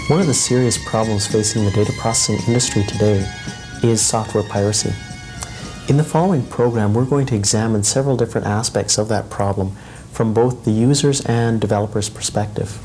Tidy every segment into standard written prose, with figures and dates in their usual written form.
One of the serious problems facing the data processing industry today is software piracy. In the following program, we're going to examine several different aspects of that problem from both the user's and developer's perspective.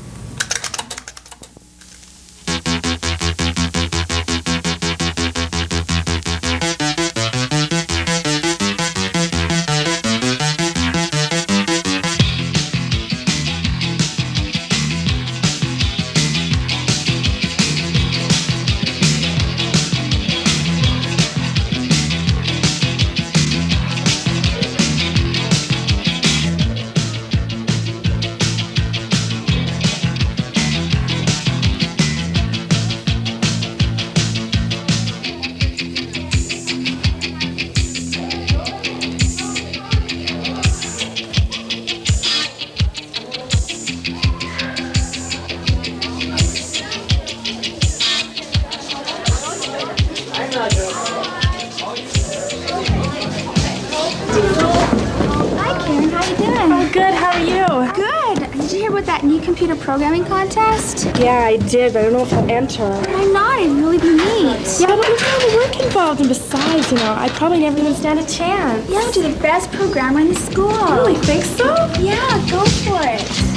That new computer programming contest? Yeah, I did, but I don't know if I'll enter. Why not? It'd really be neat. Yeah, but there's a lot of work involved, and besides, I'd probably never even stand a chance. Yeah, to the best programmer in the school. You really think so? Yeah, go for it.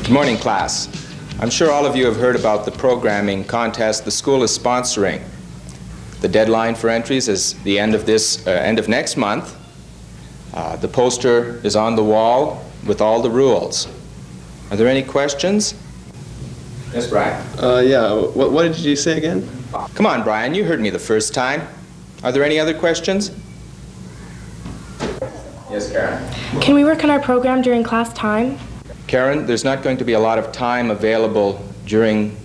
Good morning, class. I'm sure all of you have heard about the programming contest the school is sponsoring. The deadline for entries is the end of next month. The poster is on the wall with all the rules. Are there any questions? Yes, Brian? Yeah. What did you say again? Come on, Brian. You heard me the first time. Are there any other questions? Yes, Karen? Can we work on our program during class time? Karen, there's not going to be a lot of time available during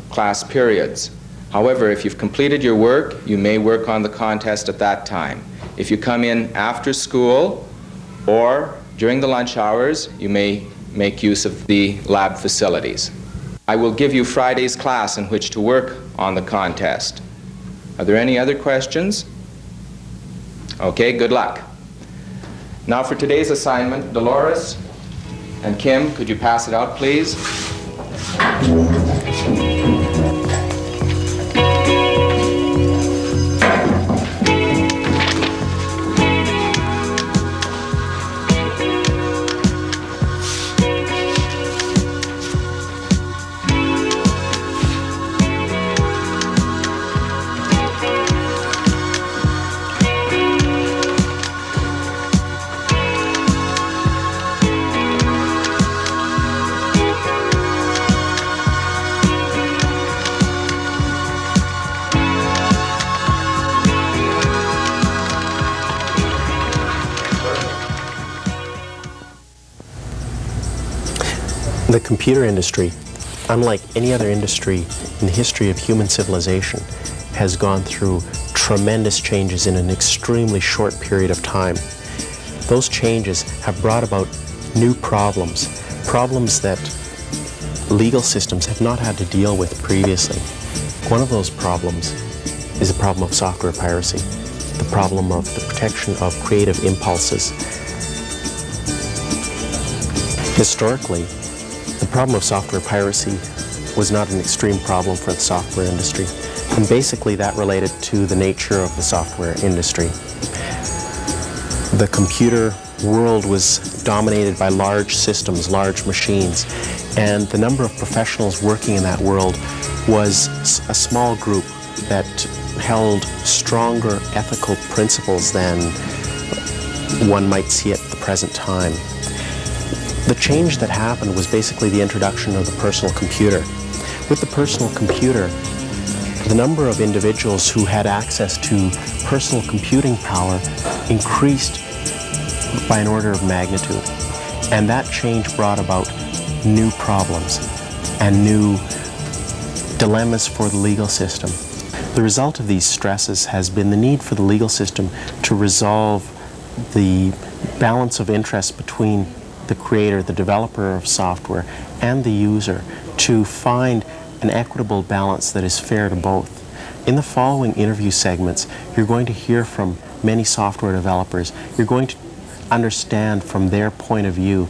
class periods. However, if you've completed your work, you may work on the contest at that time. If you come in after school or during the lunch hours, you may make use of the lab facilities. I will give you Friday's class in which to work on the contest. Are there any other questions? Okay, good luck. Now for today's assignment, Dolores and Kim, could you pass it out, please? The computer industry, unlike any other industry in the history of human civilization, has gone through tremendous changes in an extremely short period of time. Those changes have brought about new problems, problems that legal systems have not had to deal with previously. One of those problems is the problem of software piracy, the problem of the protection of creative impulses. Historically, the problem of software piracy was not an extreme problem for the software industry, and basically that related to the nature of the software industry. The computer world was dominated by large systems, large machines, and the number of professionals working in that world was a small group that held stronger ethical principles than one might see at the present time. The change that happened was basically the introduction of the personal computer. With the personal computer, the number of individuals who had access to personal computing power increased by an order of magnitude. And that change brought about new problems and new dilemmas for the legal system. The result of these stresses has been the need for the legal system to resolve the balance of interest between the creator, the developer of software, and the user to find an equitable balance that is fair to both. In the following interview segments, you're going to hear from many software developers. You're going to understand from their point of view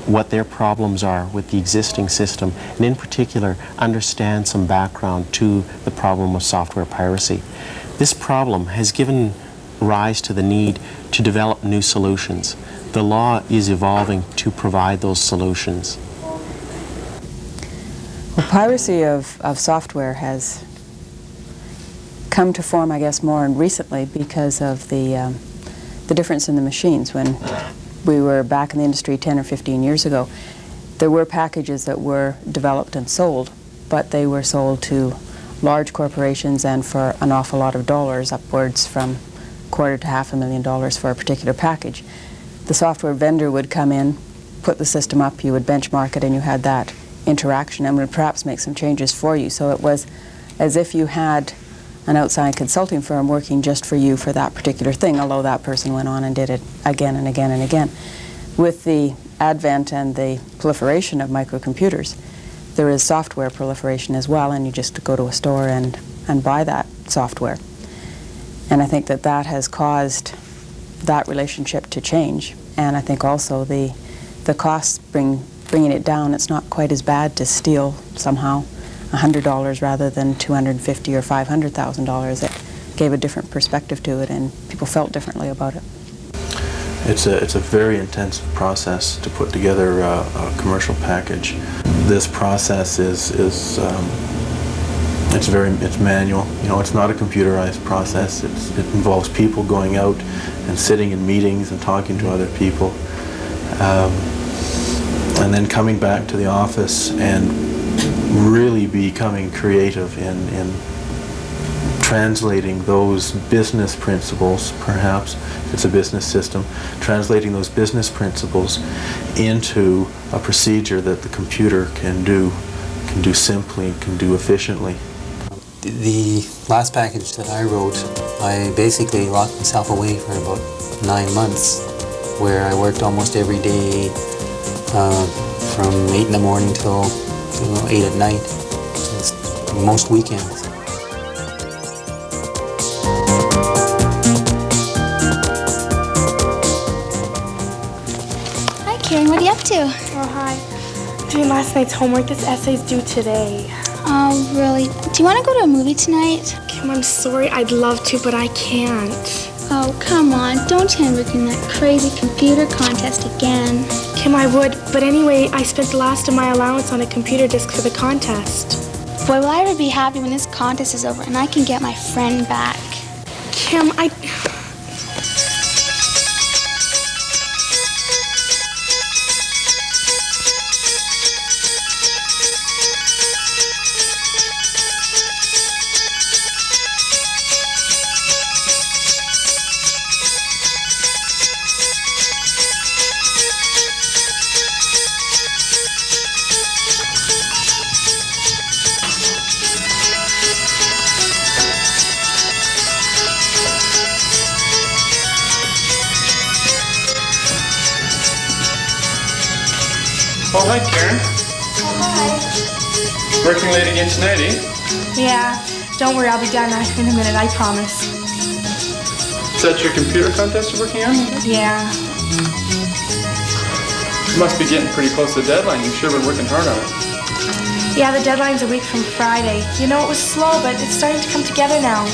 what their problems are with the existing system, and in particular, understand some background to the problem of software piracy. This problem has given rise to the need to develop new solutions. The law is evolving to provide those solutions. Well, piracy of software has come to form, I guess, more recently because of the difference in the machines. When we were back in the industry 10 or 15 years ago, there were packages that were developed and sold, but they were sold to large corporations and for an awful lot of dollars, upwards from $250,000 to $500,000 for a particular package. The software vendor would come in, put the system up, you would benchmark it, and you had that interaction and would perhaps make some changes for you. So it was as if you had an outside consulting firm working just for you for that particular thing, although that person went on and did it again and again and again. With the advent and the proliferation of microcomputers, there is software proliferation as well, and you just go to a store and buy that software. And I think that that has caused that relationship to change. And I think also the costs bringing it down. It's not quite as bad to steal somehow $100 rather than $250,000 or $500,000. It gave a different perspective to it, and people felt differently about it. It's a very intensive process to put together a commercial package. This process is manual. You know, it's not a computerized process. It involves people going out and sitting in meetings and talking to other people, and then coming back to the office and really becoming creative in translating those business principles, perhaps if it's a business system, translating those business principles into a procedure that the computer can do simply, can do efficiently. The last package that I wrote, I basically locked myself away for about 9 months, where I worked almost every day from 8 in the morning till 8 at night, most weekends. Hi, Karen. What are you up to? Oh, hi. Doing last night's homework. This essay's due today. Oh, really? Do you want to go to a movie tonight? Kim, I'm sorry. I'd love to, but I can't. Oh, come on. Don't tell me we're in that crazy computer contest again. Kim, I would, but anyway, I spent the last of my allowance on a computer disk for the contest. Boy, will I ever be happy when this contest is over and I can get my friend back. Kim, Oh, hi, Karen. Oh, hi. Working late again tonight, eh? Yeah, don't worry, I'll be done in a minute, I promise. Is that your computer contest you're working on? Yeah. You must be getting pretty close to the deadline. You've sure been working hard on it. Yeah, the deadline's a week from Friday. You know, it was slow, but it's starting to come together now.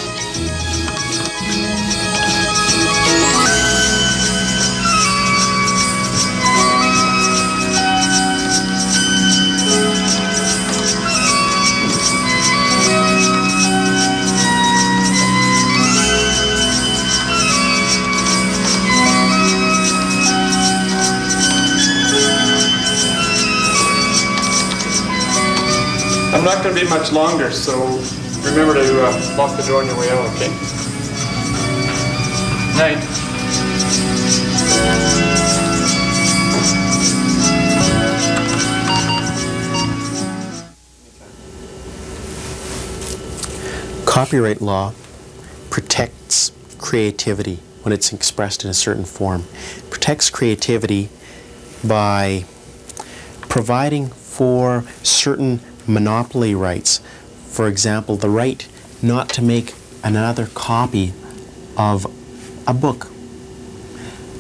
I'm not going to be much longer, so remember to lock the door on your way out, okay? Night. Copyright law protects creativity when it's expressed in a certain form. It protects creativity by providing for certain monopoly rights. For example, the right not to make another copy of a book,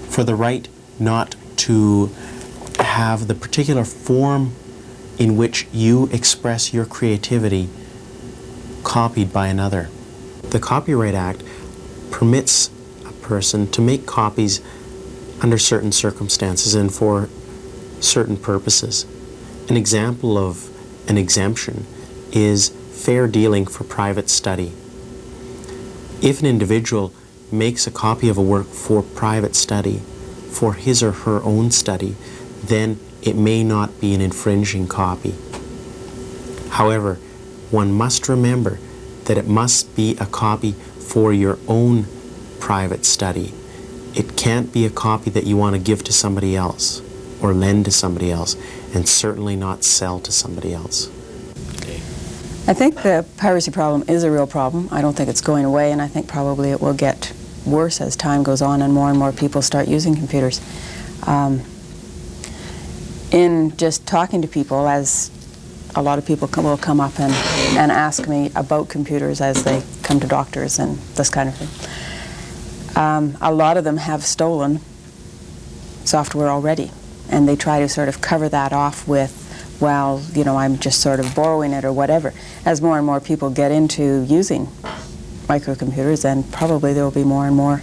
for the right not to have the particular form in which you express your creativity copied by another. The Copyright Act permits a person to make copies under certain circumstances and for certain purposes. An example of an exemption is fair dealing for private study. If an individual makes a copy of a work for private study, for his or her own study, then it may not be an infringing copy. However, one must remember that it must be a copy for your own private study. It can't be a copy that you want to give to somebody else or lend to somebody else, and certainly not sell to somebody else. I think the piracy problem is a real problem. I don't think it's going away, and I think probably it will get worse as time goes on and more people start using computers. In just talking to people, as a lot of people will come up and ask me about computers as they come to doctors and this kind of thing. A lot of them have stolen software already, and they try to sort of cover that off with, well, you know, I'm just sort of borrowing it or whatever. As more and more people get into using microcomputers, then probably there will be more and more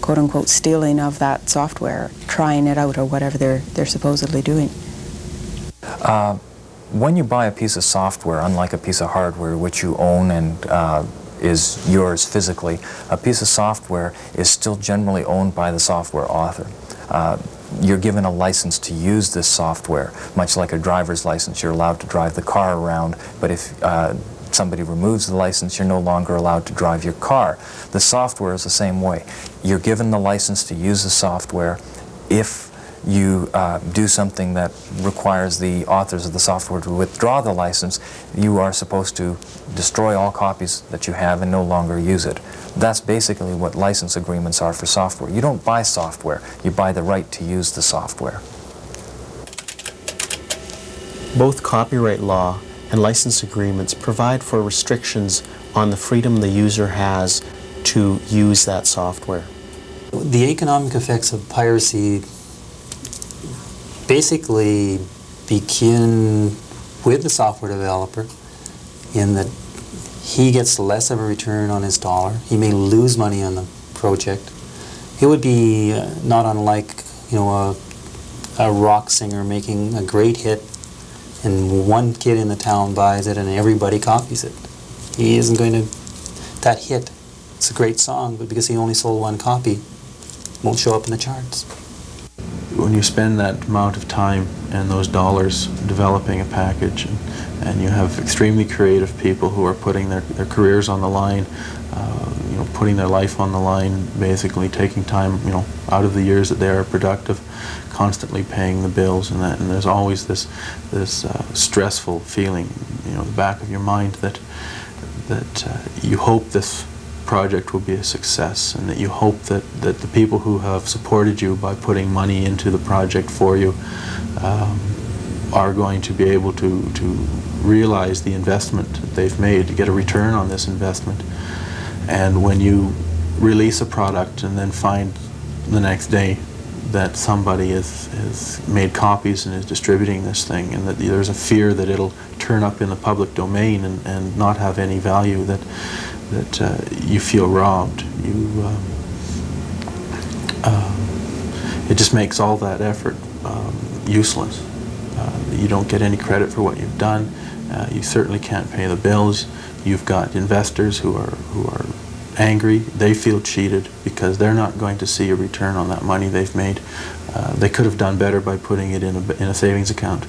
quote-unquote stealing of that software, trying it out or whatever they're supposedly doing. When you buy a piece of software, unlike a piece of hardware which you own and is yours physically, a piece of software is still generally owned by the software author. You're given a license to use this software, much like a driver's license. You're allowed to drive the car around, but if somebody removes the license, you're no longer allowed to drive your car. The software is the same way. You're given the license to use the software. If you do something that requires the authors of the software to withdraw the license, you are supposed to destroy all copies that you have and no longer use it. That's basically what license agreements are for software. You don't buy software, you buy the right to use the software. Both copyright law and license agreements provide for restrictions on the freedom the user has to use that software. The economic effects of piracy basically begin with the software developer in that he gets less of a return on his dollar. He may lose money on the project. It would be not unlike, you know, a rock singer making a great hit, and one kid in the town buys it and everybody copies it. He isn't going to, that hit, it's a great song, but because he only sold one copy, won't show up in the charts. When you spend that amount of time and those dollars developing a package, and you have extremely creative people who are putting their careers on the line, you know, putting their life on the line, basically taking time, you know, out of the years that they are productive, constantly paying the bills, and there's always this stressful feeling, you know, in the back of your mind that you hope this project will be a success, and that you hope that the people who have supported you by putting money into the project for you are going to be able to realize the investment that they've made, to get a return on this investment. And when you release a product and then find the next day that somebody has made copies and is distributing this thing, and that there's a fear that it'll turn up in the public domain and not have any value, that you feel robbed. It just makes all that effort useless. You don't get any credit for what you've done. You certainly can't pay the bills. You've got investors who are angry. They feel cheated because they're not going to see a return on that money they've made. They could have done better by putting it in a savings account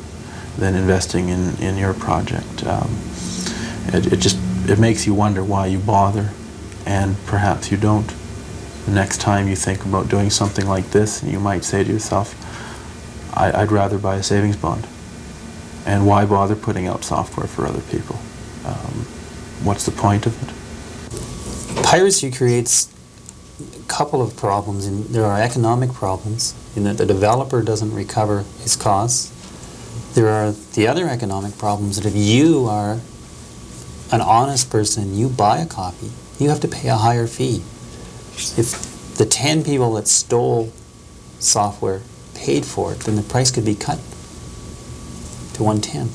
than investing in your project. It makes you wonder why you bother, and perhaps you don't. The next time you think about doing something like this, you might say to yourself, I'd rather buy a savings bond. And why bother putting out software for other people? What's the point of it? Piracy creates a couple of problems. There are economic problems in that the developer doesn't recover his costs. There are the other economic problems that if you are an honest person, you buy a copy, you have to pay a higher fee. If the 10 people that stole software paid for it, then the price could be cut to 1/10.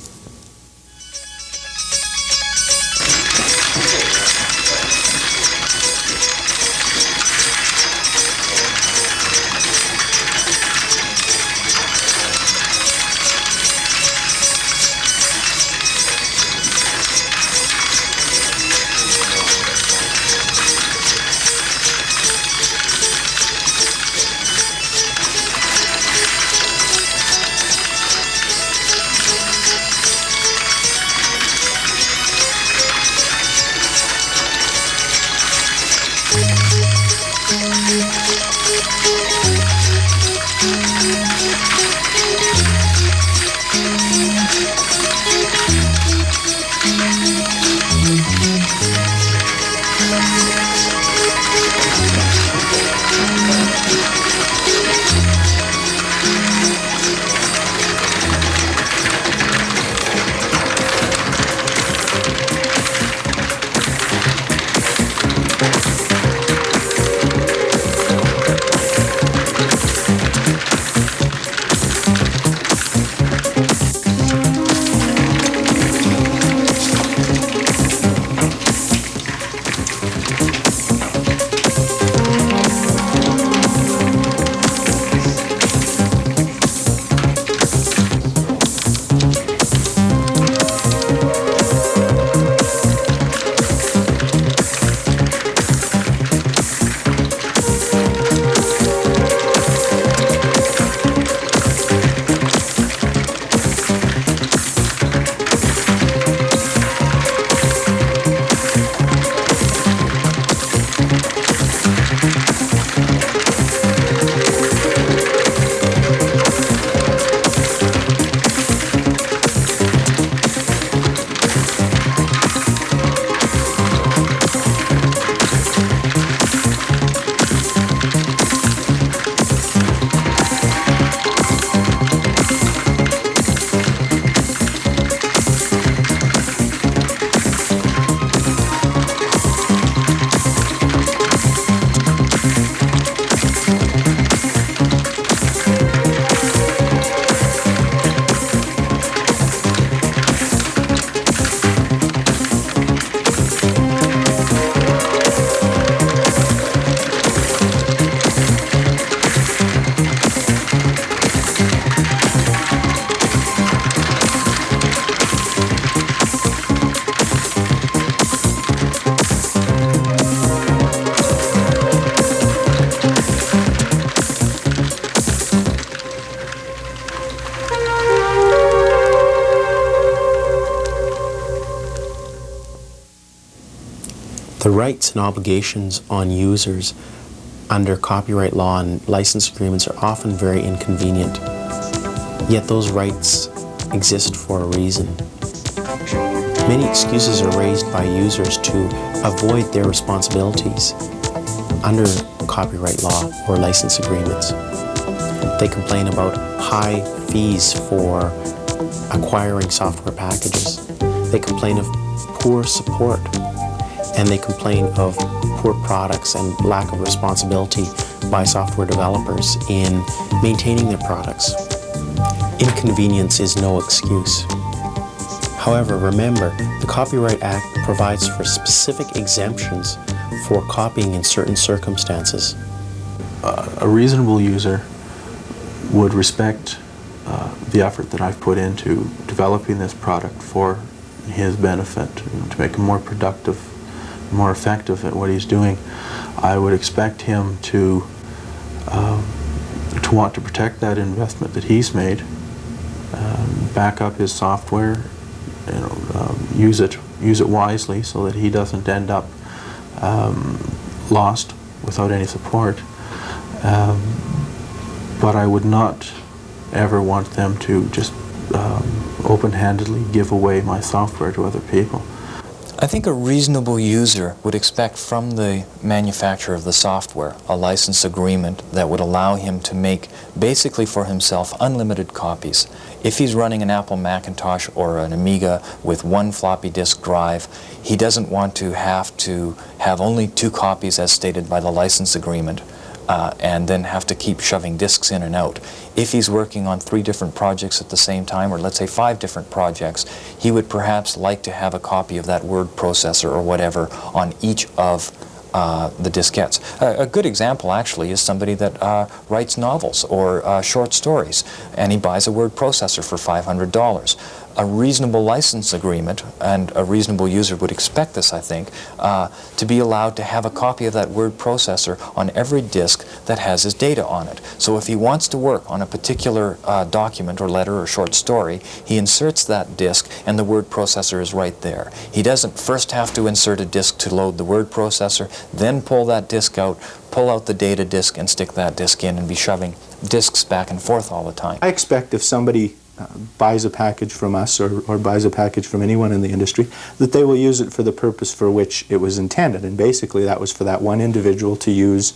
The rights and obligations on users under copyright law and license agreements are often very inconvenient. Yet those rights exist for a reason. Many excuses are raised by users to avoid their responsibilities under copyright law or license agreements. They complain about high fees for acquiring software packages. They complain of poor support, and they complain of poor products and lack of responsibility by software developers in maintaining their products. Inconvenience is no excuse. However, remember, the Copyright Act provides for specific exemptions for copying in certain circumstances. A reasonable user would respect the effort that I've put into developing this product for his benefit, to make him more productive, more effective at what he's doing. I would expect him to want to protect that investment that he's made, back up his software, use it wisely so that he doesn't end up lost without any support. But I would not ever want them to just open-handedly give away my software to other people. I think a reasonable user would expect from the manufacturer of the software a license agreement that would allow him to make, basically for himself, unlimited copies. If he's running an Apple Macintosh or an Amiga with one floppy disk drive, he doesn't want to have only 2 copies as stated by the license agreement, and then have to keep shoving disks in and out. If he's working on 3 different projects at the same time, or let's say 5 different projects, he would perhaps like to have a copy of that word processor or whatever on each of the diskettes. A good example actually is somebody that writes novels or short stories, and he buys a word processor for $500. A reasonable license agreement, and a reasonable user would expect this, I think, to be allowed to have a copy of that word processor on every disk that has his data on it. So if he wants to work on a particular document or letter or short story, he inserts that disk and the word processor is right there. He doesn't first have to insert a disk to load the word processor, then pull that disk out, pull out the data disk and stick that disk in and be shoving disks back and forth all the time. I expect if somebody buys a package from us or buys a package from anyone in the industry, that they will use it for the purpose for which it was intended. And basically that was for that one individual to use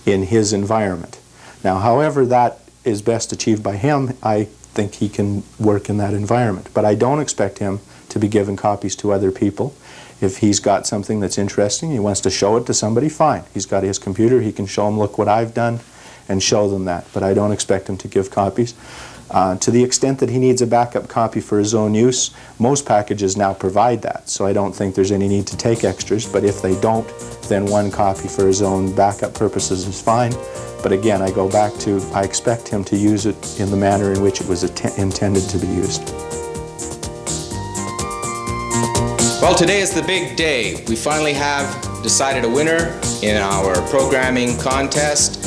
in his environment. Now, however that is best achieved by him, I think he can work in that environment. But I don't expect him to be giving copies to other people. If he's got something that's interesting, he wants to show it to somebody, fine. He's got his computer, he can show them, look what I've done, and show them that. But I don't expect him to give copies. To the extent that he needs a backup copy for his own use, most packages now provide that, so I don't think there's any need to take extras, but if they don't, then 1 copy for his own backup purposes is fine. But again, I go back to, I expect him to use it in the manner in which it was intended to be used. Well, today is the big day. We finally have decided a winner in our programming contest.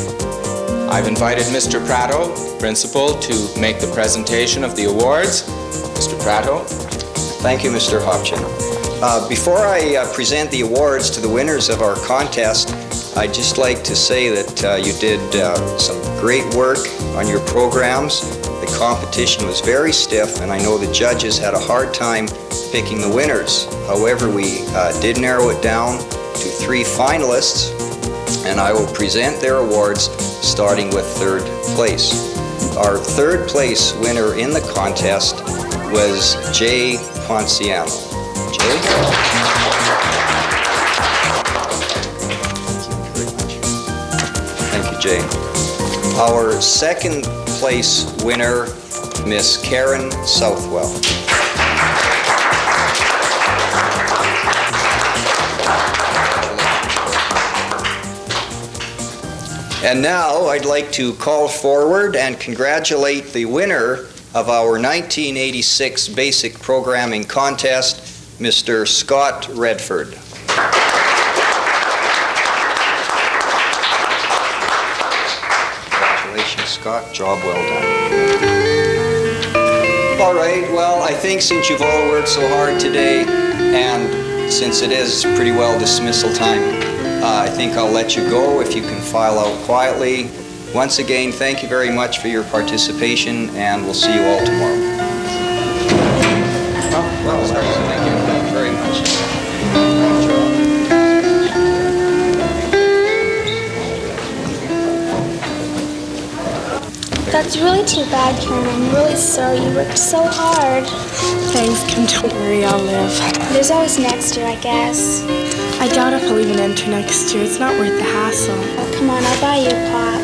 I've invited Mr. Prato, principal, to make the presentation of the awards. Mr. Prato. Thank you, Mr. Hopchin. Before I present the awards to the winners of our contest, I'd just like to say that you did some great work on your programs. The competition was very stiff, and I know the judges had a hard time picking the winners. However, we did narrow it down to 3 finalists, and I will present their awards starting with 3rd place. Our 3rd place winner in the contest was Jay Ponciano. Jay? Thank you, Jay. Our 2nd place winner, Miss Karen Southwell. And now I'd like to call forward and congratulate the winner of our 1986 Basic Programming Contest, Mr. Scott Redford. Congratulations, Scott. Job well done. All right, well, I think since you've all worked so hard today, and since it is pretty well dismissal time, I think I'll let you go if you can file out quietly. Once again, thank you very much for your participation, and we'll see you all tomorrow. Oh, well, thank you very much. That's really too bad, Karen. I'm really sorry. You worked so hard. Thanks, Kim. Don't worry, I'll live. There's always next year, I guess. I doubt if I'll even enter next year. It's not worth the hassle. Oh, come on, I'll buy you a pot.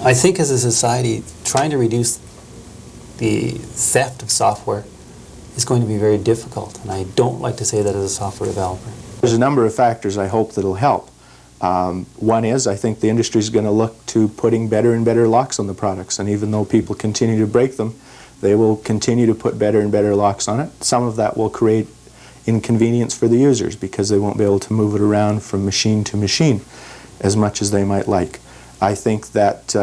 I think as a society, trying to reduce the theft of software is going to be very difficult, and I don't like to say that as a software developer. There's a number of factors I hope that'll help. One is, I think the industry is going to look to putting better and better locks on the products, and even though people continue to break them, they will continue to put better and better locks on it. Some of that will create inconvenience for the users because they won't be able to move it around from machine to machine as much as they might like. I think that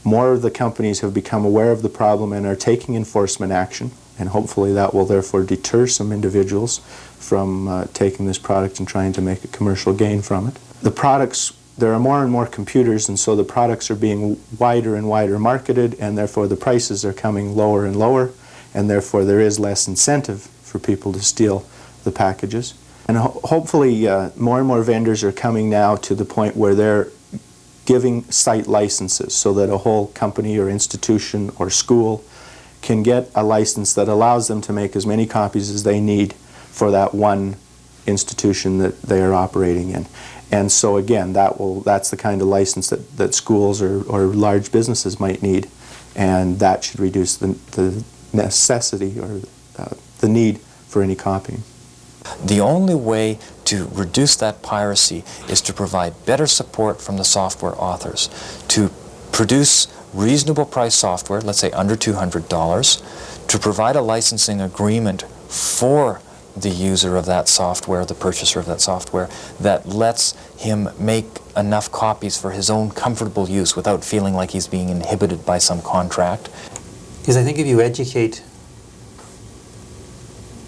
more of the companies have become aware of the problem and are taking enforcement action, and hopefully that will therefore deter some individuals from taking this product and trying to make a commercial gain from it. The products there are more and more computers, and so the products are being wider and wider marketed, and therefore the prices are coming lower and lower, and therefore there is less incentive for people to steal the packages. And hopefully more and more vendors are coming now to the point where they're giving site licenses so that a whole company or institution or school can get a license that allows them to make as many copies as they need for that one institution that they are operating in. And so again, that's the kind of license that schools or large businesses might need, and that should reduce the necessity or the need for any copying. The only way to reduce that piracy is to provide better support from the software authors, to produce reasonable price software, let's say under $200, to provide a licensing agreement for the user of that software, the purchaser of that software, that lets him make enough copies for his own comfortable use without feeling like he's being inhibited by some contract. Because I think if you educate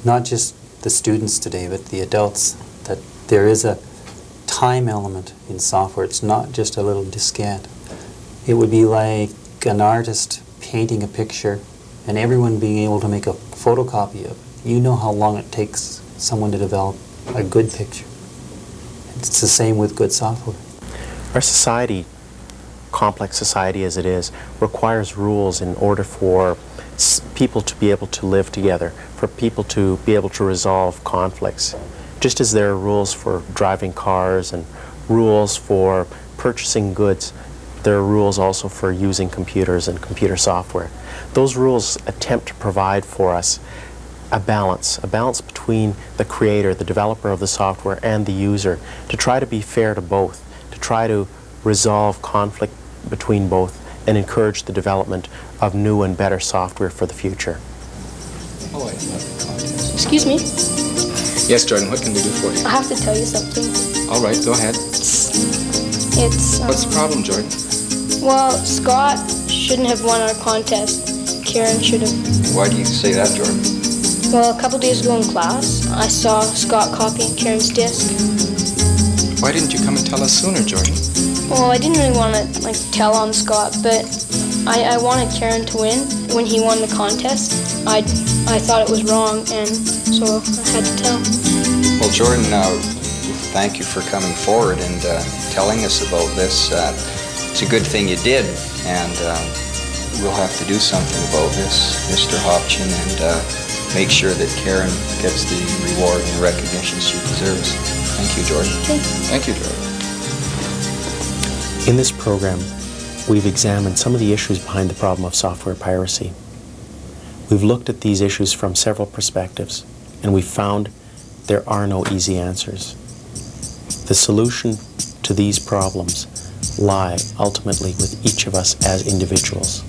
not just the students today, but the adults, that there is a time element in software. It's not just a little diskette. It would be like an artist painting a picture and everyone being able to make a photocopy of it. You know how long it takes someone to develop a good picture. It's the same with good software. Our society, complex society as it is, requires rules in order for people to be able to live together, for people to be able to resolve conflicts. Just as there are rules for driving cars and rules for purchasing goods, there are rules also for using computers and computer software. Those rules attempt to provide for us a balance between the creator, the developer of the software, and the user, to try to be fair to both, to try to resolve conflict between both, and encourage the development of new and better software for the future. Excuse me? Yes, Jordan, what can we do for you? I have to tell you something. All right, go ahead. It's What's the problem, Jordan? well, Scott shouldn't have won our contest. Karen should have. Why do you say that, Jordan? Well, a couple days ago in class, I saw Scott copying Karen's disc. Why didn't you come and tell us sooner, Jordan? Well, I didn't really want to tell on Scott, but I wanted Karen to win. When he won the contest, I thought it was wrong, and so I had to tell. Well, Jordan, thank you for coming forward and telling us about this. It's a good thing you did, and we'll have to do something about this, Mr. Hopchin, and make sure that Karen gets the reward and recognition she deserves. Thank you, Jordan. Thank you, Jordan. In this program, we've examined some of the issues behind the problem of software piracy. We've looked at these issues from several perspectives, and we've found there are no easy answers. The solution to these problems lie ultimately with each of us as individuals.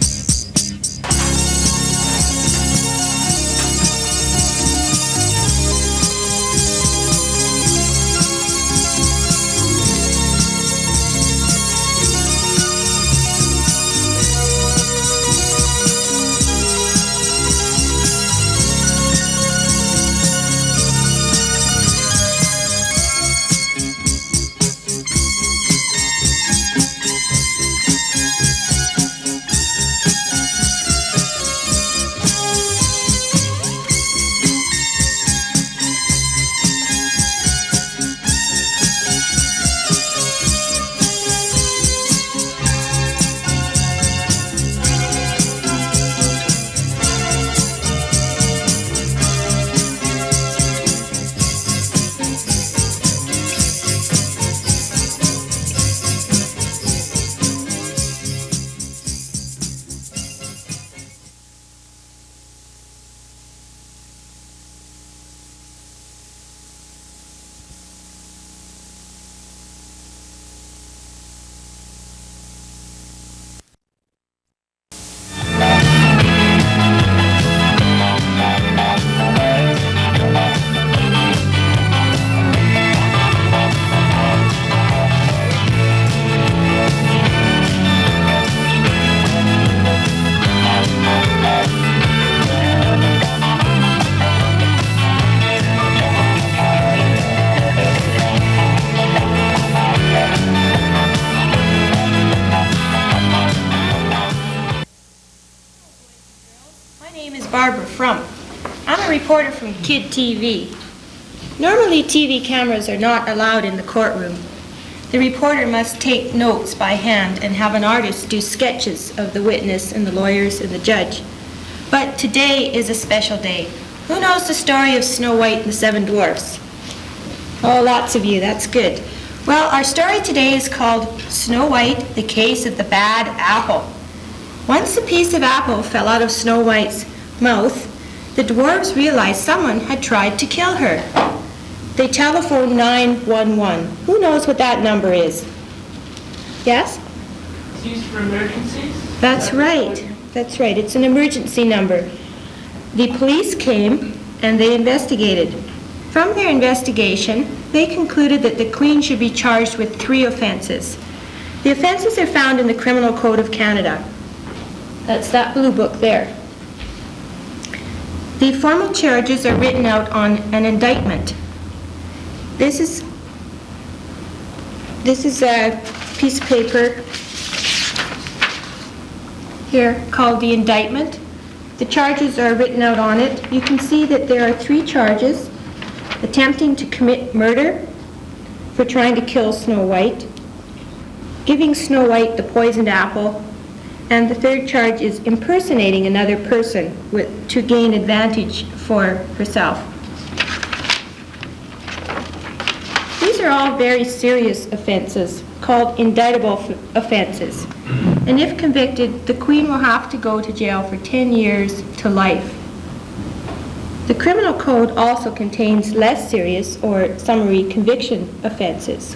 Barbara Frump. I'm a reporter from Kid TV. Normally, TV cameras are not allowed in the courtroom. The reporter must take notes by hand and have an artist do sketches of the witness and the lawyers and the judge. But today is a special day. Who knows the story of Snow White and the Seven Dwarfs? Oh, lots of you, that's good. Well, our story today is called Snow White, the Case of the Bad Apple. Once a piece of apple fell out of Snow White's mouth, the dwarves realized someone had tried to kill her. They telephoned 911. Who knows what that number is? Yes? It's used for emergencies? That's right. That's right. It's an emergency number. The police came and they investigated. From their investigation, they concluded that the Queen should be charged with 3 offenses. The offenses are found in the Criminal Code of Canada. That's that blue book there. The formal charges are written out on an indictment. This is a piece of paper here called the indictment. The charges are written out on it. You can see that there are 3 charges: attempting to commit murder for trying to kill Snow White, giving Snow White the poisoned apple, and the 3rd charge is impersonating another person to gain advantage for herself. These are all very serious offenses called indictable offenses. And if convicted, the Queen will have to go to jail for 10 years to life. The Criminal Code also contains less serious or summary conviction offenses.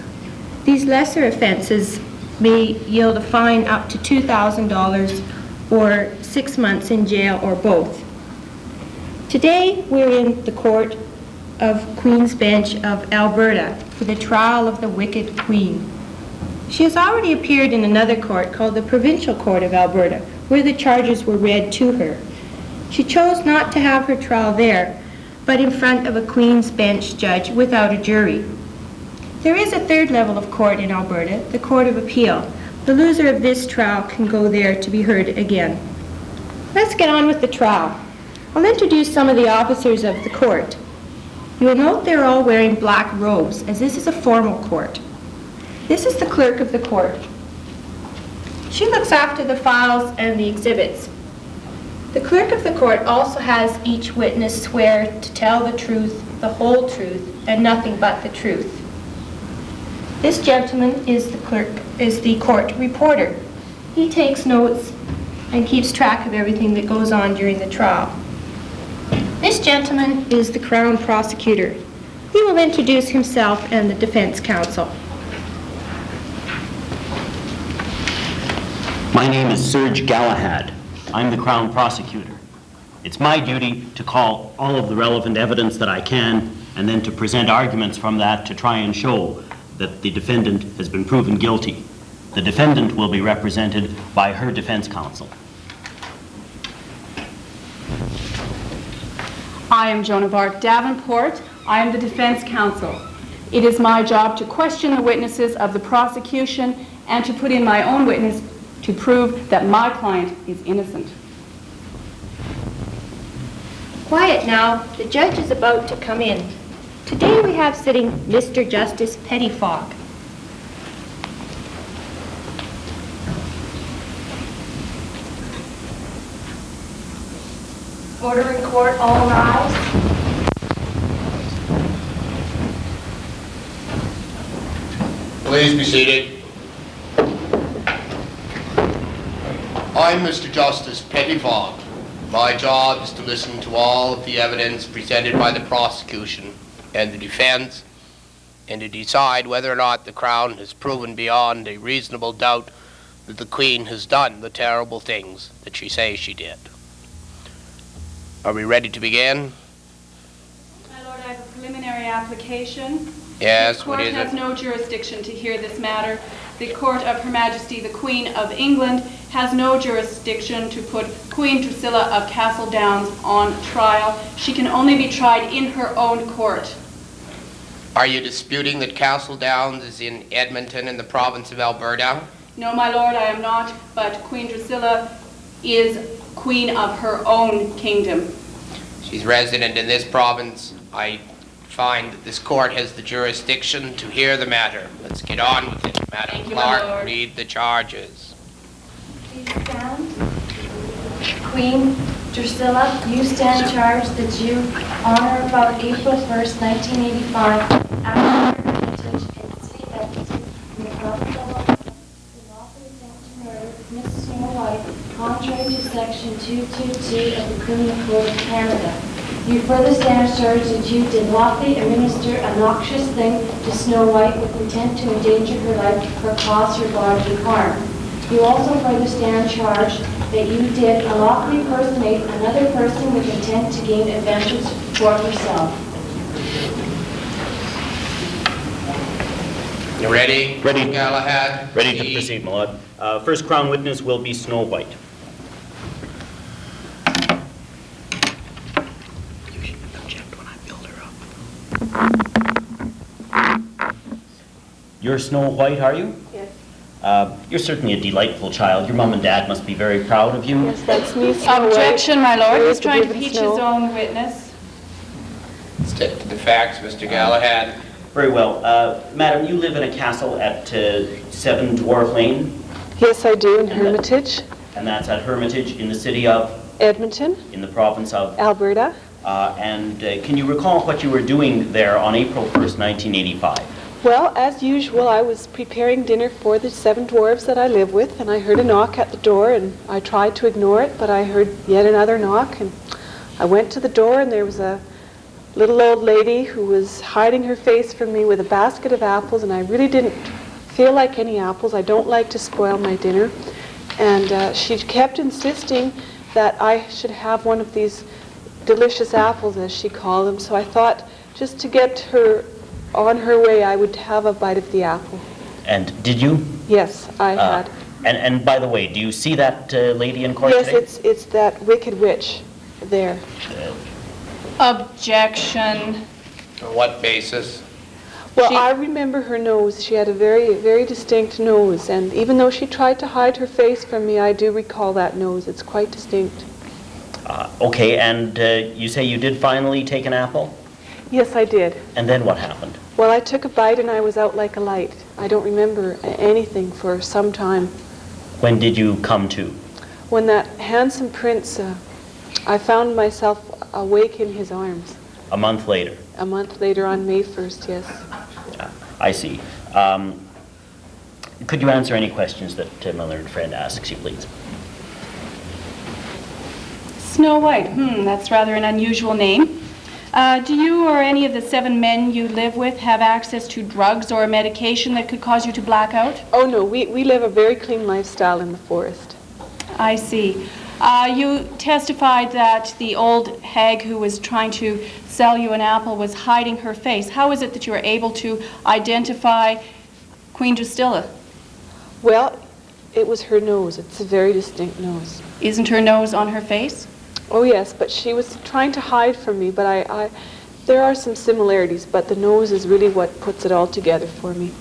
These lesser offenses may yield a fine up to $2,000 or 6 months in jail or both. Today, we're in the Court of Queen's Bench of Alberta for the trial of the wicked Queen. She has already appeared in another court called the Provincial Court of Alberta, where the charges were read to her. She chose not to have her trial there, but in front of a Queen's Bench judge without a jury. There is a 3rd level of court in Alberta, the Court of Appeal. The loser of this trial can go there to be heard again. Let's get on with the trial. I'll introduce some of the officers of the court. You will note they're all wearing black robes, as this is a formal court. This is the clerk of the court. She looks after the files and the exhibits. The clerk of the court also has each witness swear to tell the truth, the whole truth, and nothing but the truth. This gentleman is the court reporter. He takes notes and keeps track of everything that goes on during the trial. This gentleman is the Crown prosecutor. He will introduce himself and the defense counsel. My name is Serge Galahad. I'm the Crown prosecutor. It's my duty to call all of the relevant evidence that I can and then to present arguments from that to try and show that the defendant has been proven guilty. The defendant will be represented by her defense counsel. I am Joan of Arc Davenport. I am the defense counsel. It is my job to question the witnesses of the prosecution and to put in my own witness to prove that my client is innocent. Quiet now. The judge is about to come in. Today we have sitting Mr. Justice Pettyfog. Order in court, all rise. Please be seated. I'm Mr. Justice Pettyfog. My job is to listen to all of the evidence presented by the prosecution and the defense and to decide whether or not the Crown has proven beyond a reasonable doubt that the Queen has done the terrible things that she says she did. Are we ready to begin? My Lord, I have a preliminary application. Yes, the what court is has it? no jurisdiction to hear this matter. The Court of Her Majesty, the Queen of England, has no jurisdiction to put Queen Drusilla of Castle Downs on trial. She can only be tried in her own court. Are you disputing that Castle Downs is in Edmonton in the province of Alberta? No, my Lord, I am not, but Queen Drusilla is queen of her own kingdom. She's resident in this province. I find that this court has the jurisdiction to hear the matter. Let's get on with it. Madam Thank you, my Clerk, lord. read the charges. Please stand. Queen Drusilla, you stand charged that you, on or about April 1st, 1985, after your hermitage in the city of Edmonton, in the province of Alberta, lawfully attempt to murder Miss Snow White, contrary to Section 222 of the Criminal Code of Canada. You further stand charged that you did lawfully administer a noxious thing to Snow White with intent to endanger her life or cause her bodily harm. You also further stand charged that you did unlawfully personate another person with intent to gain advantage for herself. You ready? Ready. Galahad? Ready to proceed, my lord. First Crown witness will be Snow White. You shouldn't object when I build her up. You're Snow White, are you? Yes. You're certainly a delightful child. Your mom and dad must be very proud of you. Yes, that's me, Snow White. Objection, my lord. Where's He's the trying to ribbon, impeach Snow? his own witness. Stick to the facts, Mr. Galahad. Very well. Madam, you live in a castle at 7 Dwarf Lane, Yes, I do, in Hermitage, and that's at Hermitage in the city of, Edmonton, in the province of, Alberta. and can you recall what you were doing there on April 1st, 1985? Well, as usual, I was preparing dinner for the 7 dwarves that I live with, and I heard a knock at the door, and I tried to ignore it, but I heard yet another knock, and I went to the door, and there was a little old lady who was hiding her face from me with a basket of apples, and I really didn't feel like any apples. I don't like to spoil my dinner. And she kept insisting that I should have one of these delicious apples, as she called them. So I thought, just to get her on her way, I would have a bite of the apple. And did you? Yes, I had. And by the way, do you see that lady in court Yes, today? it's that wicked witch there. Objection. On what basis? Well, I remember her nose. She had a very, very distinct nose, and even though she tried to hide her face from me, I do recall that nose. It's quite distinct. Okay, and you say you did finally take an apple? Yes, I did. And then what happened? Well, I took a bite and I was out like a light. I don't remember anything for some time. When did you come to? When that handsome prince, I found myself awake in his arms. A month later? A month later on May 1st, yes. I see. Could you answer any questions that my learned friend asks you, please? Snow White. That's rather an unusual name. Do you or any of the 7 men you live with have access to drugs or medication that could cause you to black out? Oh, no, we live a very clean lifestyle in the forest. I see. You testified that the old hag who was trying to sell you an apple was hiding her face. How is it that you were able to identify Queen Drusilla? Well, it was her nose. It's a very distinct nose. Isn't her nose on her face? Oh, yes, but she was trying to hide from me, but there are some similarities, but the nose is really what puts it all together for me.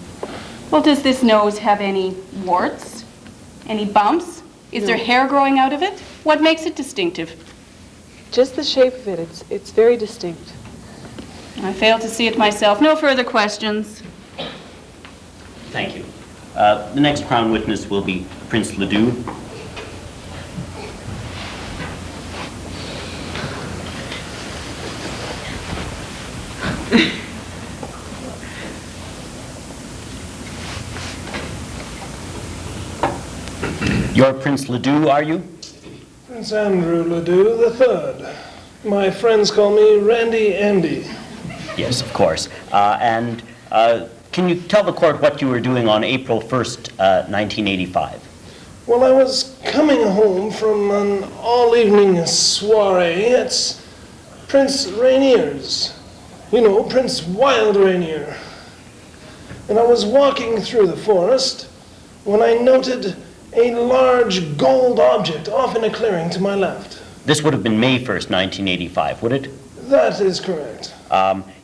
Well, does this nose have any warts? Any bumps? Is there hair growing out of it? What makes it distinctive? Just the shape of it. It's very distinct. I fail to see it myself. No further questions. Thank you. The next Crown witness will be Prince Ledoux. You're Prince Ledoux, are you? Prince Andrew Ledoux III. My friends call me Randy Andy. Yes, of course. And can you tell the court what you were doing on April 1st, 1985? Well, I was coming home from an all-evening soiree at Prince Rainier's. You know, Prince Wild Rainier. And I was walking through the forest when I noted a large gold object off in a clearing to my left. This would have been May 1st, 1985, would it? That is correct.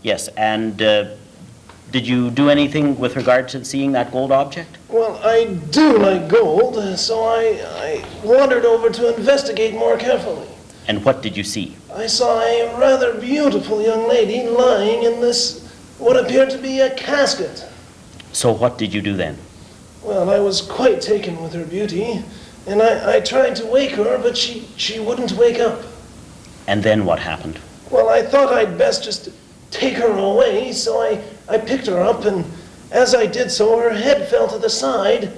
Yes, and did you do anything with regard to seeing that gold object? Well, Well, I do like gold, so I wandered over to investigate more carefully. And what did you see? I saw a rather beautiful young lady lying in this, what appeared to be a casket. So what did you do then? Well, I was quite taken with her beauty, and I tried to wake her, but she wouldn't wake up. And then what happened? Well, I thought I'd best just take her away, so I picked her up, and as I did so, her head fell to the side,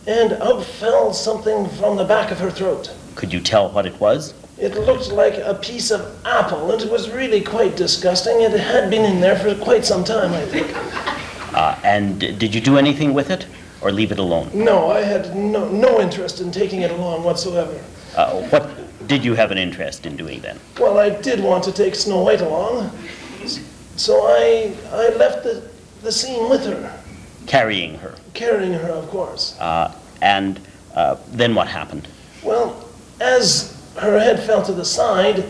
and out fell something from the back of her throat. Could you tell what it was? It looked like a piece of apple, and it was really quite disgusting. It had been in there for quite some time, I think. And did you do anything with it, or leave it alone? No, I had no interest in taking it along whatsoever. What did you have an interest in doing then? Well, I did want to take Snow White along, so I left the scene with her. Carrying her? Carrying her, of course. And then what happened? Well, as her head fell to the side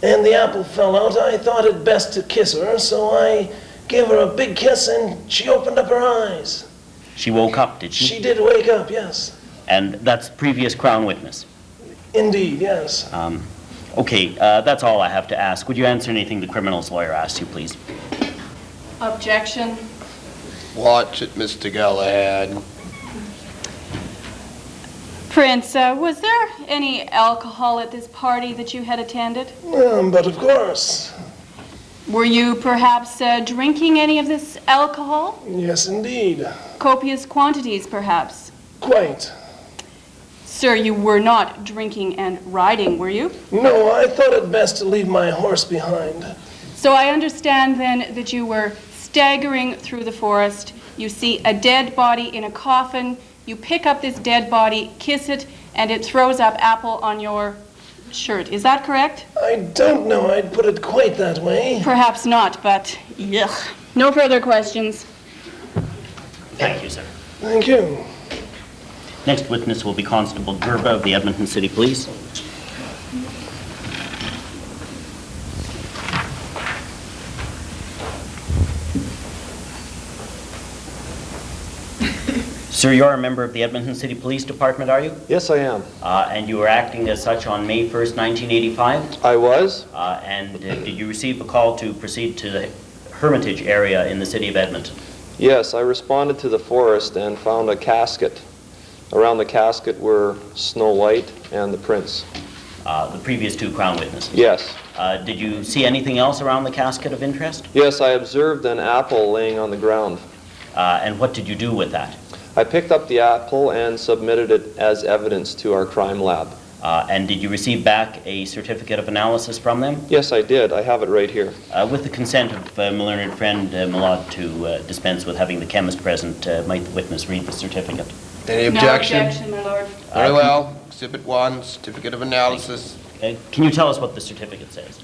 and the apple fell out, I thought it best to kiss her, so I gave her a big kiss and she opened up her eyes. She woke up, did she? She did wake up, yes. And that's previous Crown witness? Indeed, yes. Okay, that's all I have to ask. Would you answer anything the criminal's lawyer asked you, please? Objection. Watch it, Mr. Galahad. Prince, was there any alcohol at this party that you had attended? But of course. Were you perhaps drinking any of this alcohol? Yes, indeed. Copious quantities, perhaps? Quite. Sir, you were not drinking and riding, were you? No, I thought it best to leave my horse behind. So I understand then that you were staggering through the forest. You see a dead body in a coffin. You pick up this dead body, kiss it, and it throws up apple on your shirt. Is that correct? I don't know I'd put it quite that way. Perhaps not, but yuck. No further questions. Thank you, sir. Thank you. Next witness will be Constable Gerba of the Edmonton City Police. Sir, you're a member of the Edmonton City Police Department, are you? Yes, I am. And you were acting as such on May 1st, 1985? I was. And did you receive a call to proceed to the Hermitage area in the city of Edmonton? Yes, I responded to the forest and found a casket. Around the casket were Snow White and the Prince. The previous two Crown witnesses? Yes. Did you see anything else around the casket of interest? Yes, I observed an apple laying on the ground. And what did you do with that? I picked up the apple and submitted it as evidence to our crime lab. And did you receive back a certificate of analysis from them? Yes, I did. I have it right here. With the consent of my learned friend Milad to dispense with having the chemist present, might the witness read the certificate? Any objection? No objection, my lord. Very well. Exhibit 1, certificate of analysis. Can you tell us what the certificate says?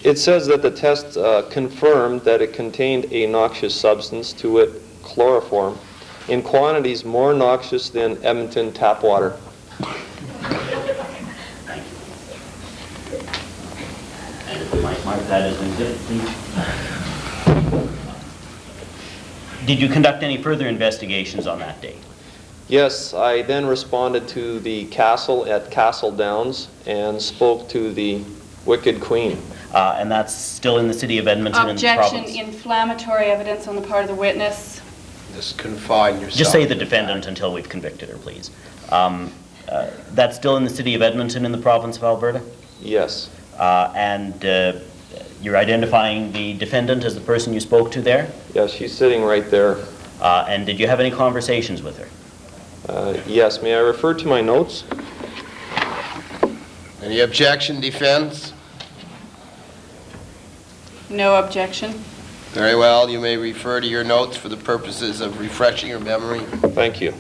It says that the test confirmed that it contained a noxious substance, to wit, chloroform, in quantities more noxious than Edmonton tap water. And if you might mark that as an exhibit, please. Did you conduct any further investigations on that day? Yes, I then responded to the castle at Castle Downs and spoke to the wicked queen. And that's still in the city of Edmonton in the province? Objection, inflammatory evidence on the part of the witness. Just confine yourself. Just say the defendant until we've convicted her, please. That's still in the city of Edmonton in the province of Alberta? Yes. And you're identifying the defendant as the person you spoke to there? Yes, she's sitting right there. And did you have any conversations with her? Yes, may I refer to my notes? Any objection, defense? No objection. Very well, you may refer to your notes for the purposes of refreshing your memory. Thank you.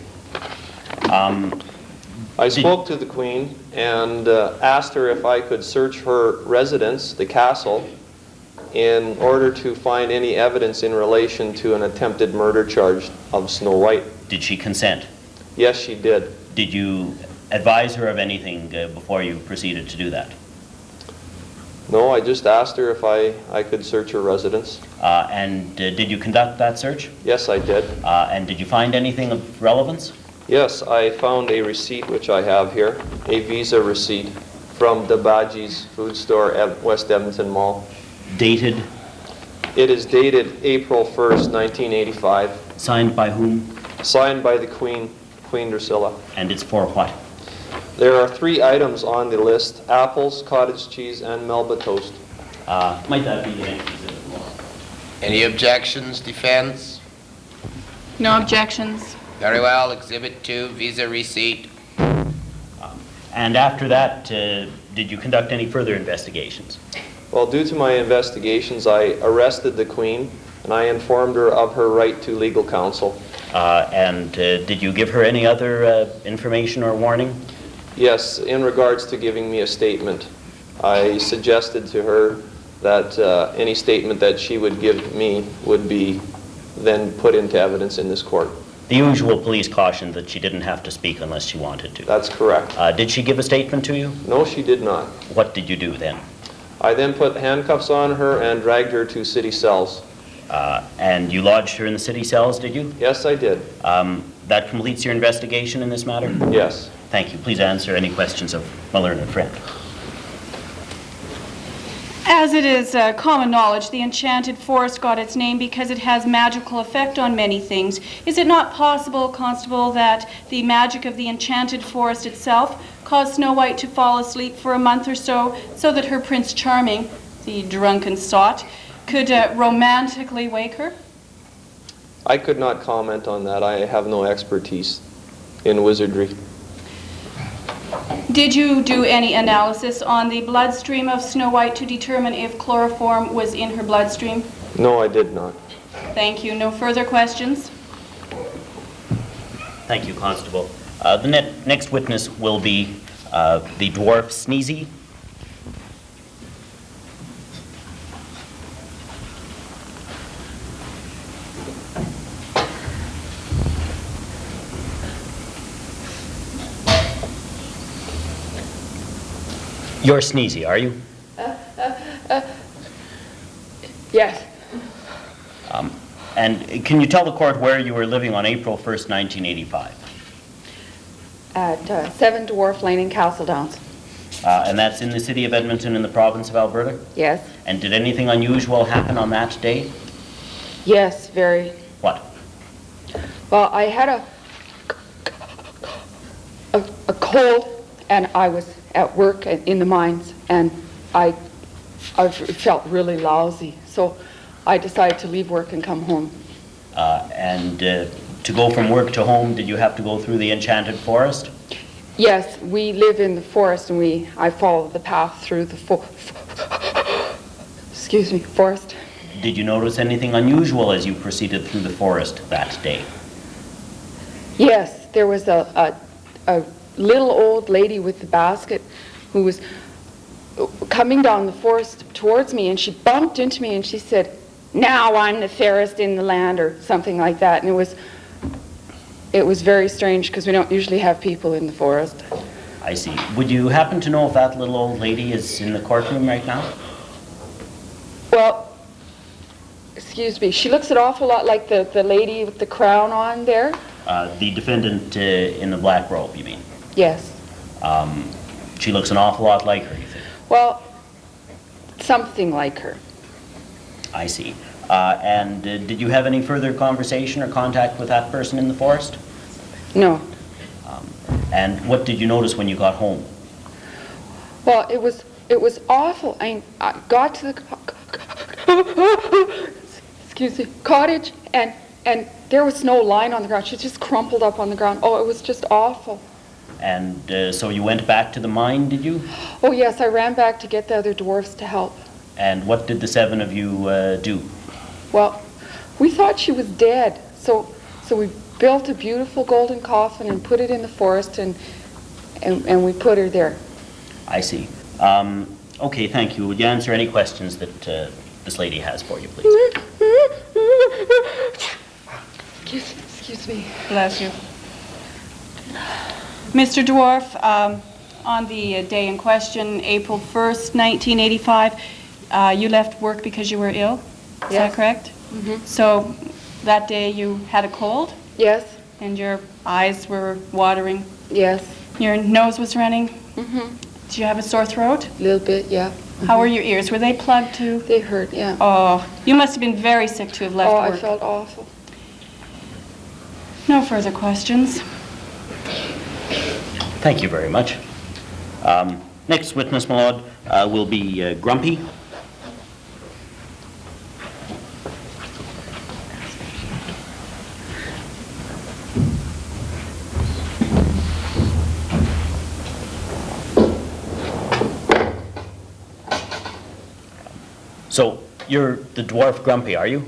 I spoke to the Queen and asked her if I could search her residence, the castle, in order to find any evidence in relation to an attempted murder charge of Snow White. Did she consent? Yes, she did. Did you advise her of anything before you proceeded to do that? No, I just asked her if I could search her residence. And did you conduct that search? Yes, I did. And did you find anything of relevance? Yes, I found a receipt which I have here, a Visa receipt from the Baji's food store at West Edmonton Mall. Dated? It is dated April 1st, 1985. Signed by whom? Signed by the Queen Drusilla. And it's for what? There are 3 items on the list: apples, cottage cheese, and Melba toast. Might that be the next exhibit? Any objections, defense? No objections. Very well, Exhibit 2, Visa receipt. And after that, did you conduct any further investigations? Well, due to my investigations, I arrested the Queen, and I informed her of her right to legal counsel. And did you give her any other information or warning? Yes, in regards to giving me a statement. I suggested to her that any statement that she would give me would be then put into evidence in this court. The usual police caution that she didn't have to speak unless she wanted to. That's correct. Did she give a statement to you? No, she did not. What did you do then? I then put handcuffs on her and dragged her to city cells. And you lodged her in the city cells, did you? Yes, I did. That completes your investigation in this matter? Yes. Thank you. Please answer any questions of my learned friend. As it is common knowledge, the enchanted forest got its name because it has magical effect on many things. Is it not possible, Constable, that the magic of the enchanted forest itself caused Snow White to fall asleep for a month or so that her Prince Charming, the drunken sot, could romantically wake her? I could not comment on that. I have no expertise in wizardry. Did you do any analysis on the bloodstream of Snow White to determine if chloroform was in her bloodstream? No, I did not. Thank you. No further questions? Thank you, Constable. The next witness will be the dwarf Sneezy. You're Sneezy, are you? Yes. And can you tell the court where you were living on April 1st, 1985? At 7 Dwarf Lane in Castle Downs. And that's in the city of Edmonton in the province of Alberta? Yes. And did anything unusual happen on that day? Yes, very. What? Well, I had a cold, and I was at work in the mines, and I felt really lousy. So I decided to leave work and come home. And to go from work to home, did you have to go through the enchanted forest? Yes, we live in the forest, and I follow the path through the forest. Did you notice anything unusual as you proceeded through the forest that day? Yes, there was a little old lady with the basket who was coming down the forest towards me, and she bumped into me and she said, "Now I'm the fairest in the land," or something like that. And it was very strange because we don't usually have people in the forest. I see. Would you happen to know if that little old lady is in the courtroom right now? Well, excuse me, she looks an awful lot like the lady with the crown on there. The defendant in the black robe, you mean? Yes. She looks an awful lot like her, you think? Well, something like her. I see. And did you have any further conversation or contact with that person in the forest? No. And what did you notice when you got home? Well, it was awful. I got to the excuse me, cottage, and there was no line on the ground. She just crumpled up on the ground. Oh, it was just awful. And so you went back to the mine, did you? Oh, yes, I ran back to get the other dwarfs to help. And what did the 7 of you do? Well, we thought she was dead, so we built a beautiful golden coffin and put it in the forest, and we put her there. I see. Okay, thank you. Would you answer any questions that this lady has for you, please? Excuse me. Bless you. Mr. Dwarf, On the day in question, April 1st, 1985, you left work because you were ill? Is that correct? Mm-hmm. So that day you had a cold? Yes. And your eyes were watering? Yes. Your nose was running? Mm-hmm. Did you have a sore throat? A little bit, yeah. How were your ears? Were they plugged too? They hurt, yeah. Oh, you must have been very sick to have left work. I felt awful. No further questions. Thank you very much. Next witness, my lord, will be Grumpy. So, you're the dwarf Grumpy, are you?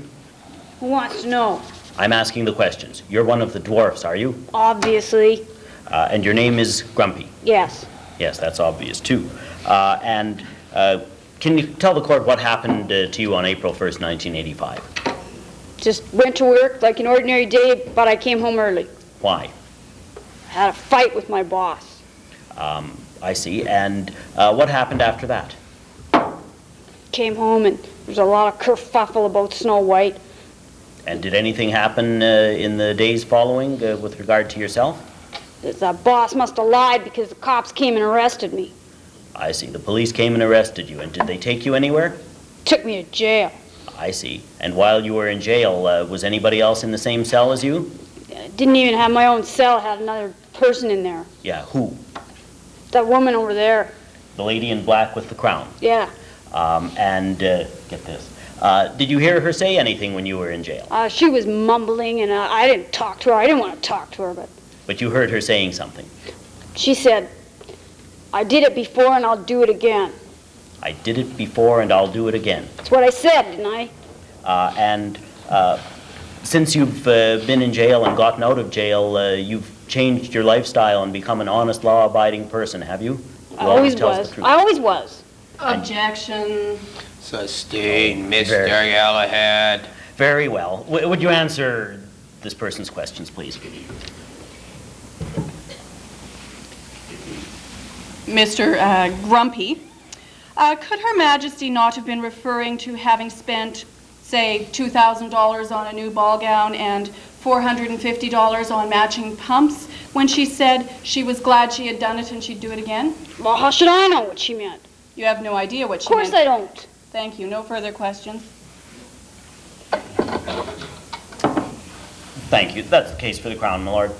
Who wants to know? I'm asking the questions. You're one of the dwarfs, are you? Obviously. And your name is Grumpy? Yes. Yes, that's obvious too. And can you tell the court what happened to you on April 1st, 1985? Just went to work like an ordinary day, but I came home early. Why? I had a fight with my boss. I see. And what happened after that? Came home and there was a lot of kerfuffle about Snow White. And did anything happen in the days following with regard to yourself? The boss must have lied because the cops came and arrested me. I see. The police came and arrested you. And did they take you anywhere? Took me to jail. I see. And while you were in jail, was anybody else in the same cell as you? Didn't even have my own cell, had another person in there. Yeah, who? That woman over there. The lady in black with the crown. Yeah. Get this. Did you hear her say anything when you were in jail? She was mumbling and I didn't talk to her. I didn't want to talk to her, But you heard her saying something. She said, I did it before and I'll do it again. I did it before and I'll do it again. That's what I said, didn't I? Since you've been in jail and gotten out of jail, you've changed your lifestyle and become an honest, law-abiding person, have you? I always was. I always was. Objection. Sustained, Mr. Galahad. Very well. Would you answer this person's questions, please? Mr. Grumpy, could Her Majesty not have been referring to having spent, say, $2,000 on a new ball gown and $450 on matching pumps when she said she was glad she had done it and she'd do it again? Well, how should I know what she meant? You have no idea what she meant. Of course I don't. Thank you. No further questions. Thank you. That's the case for the Crown, my lord.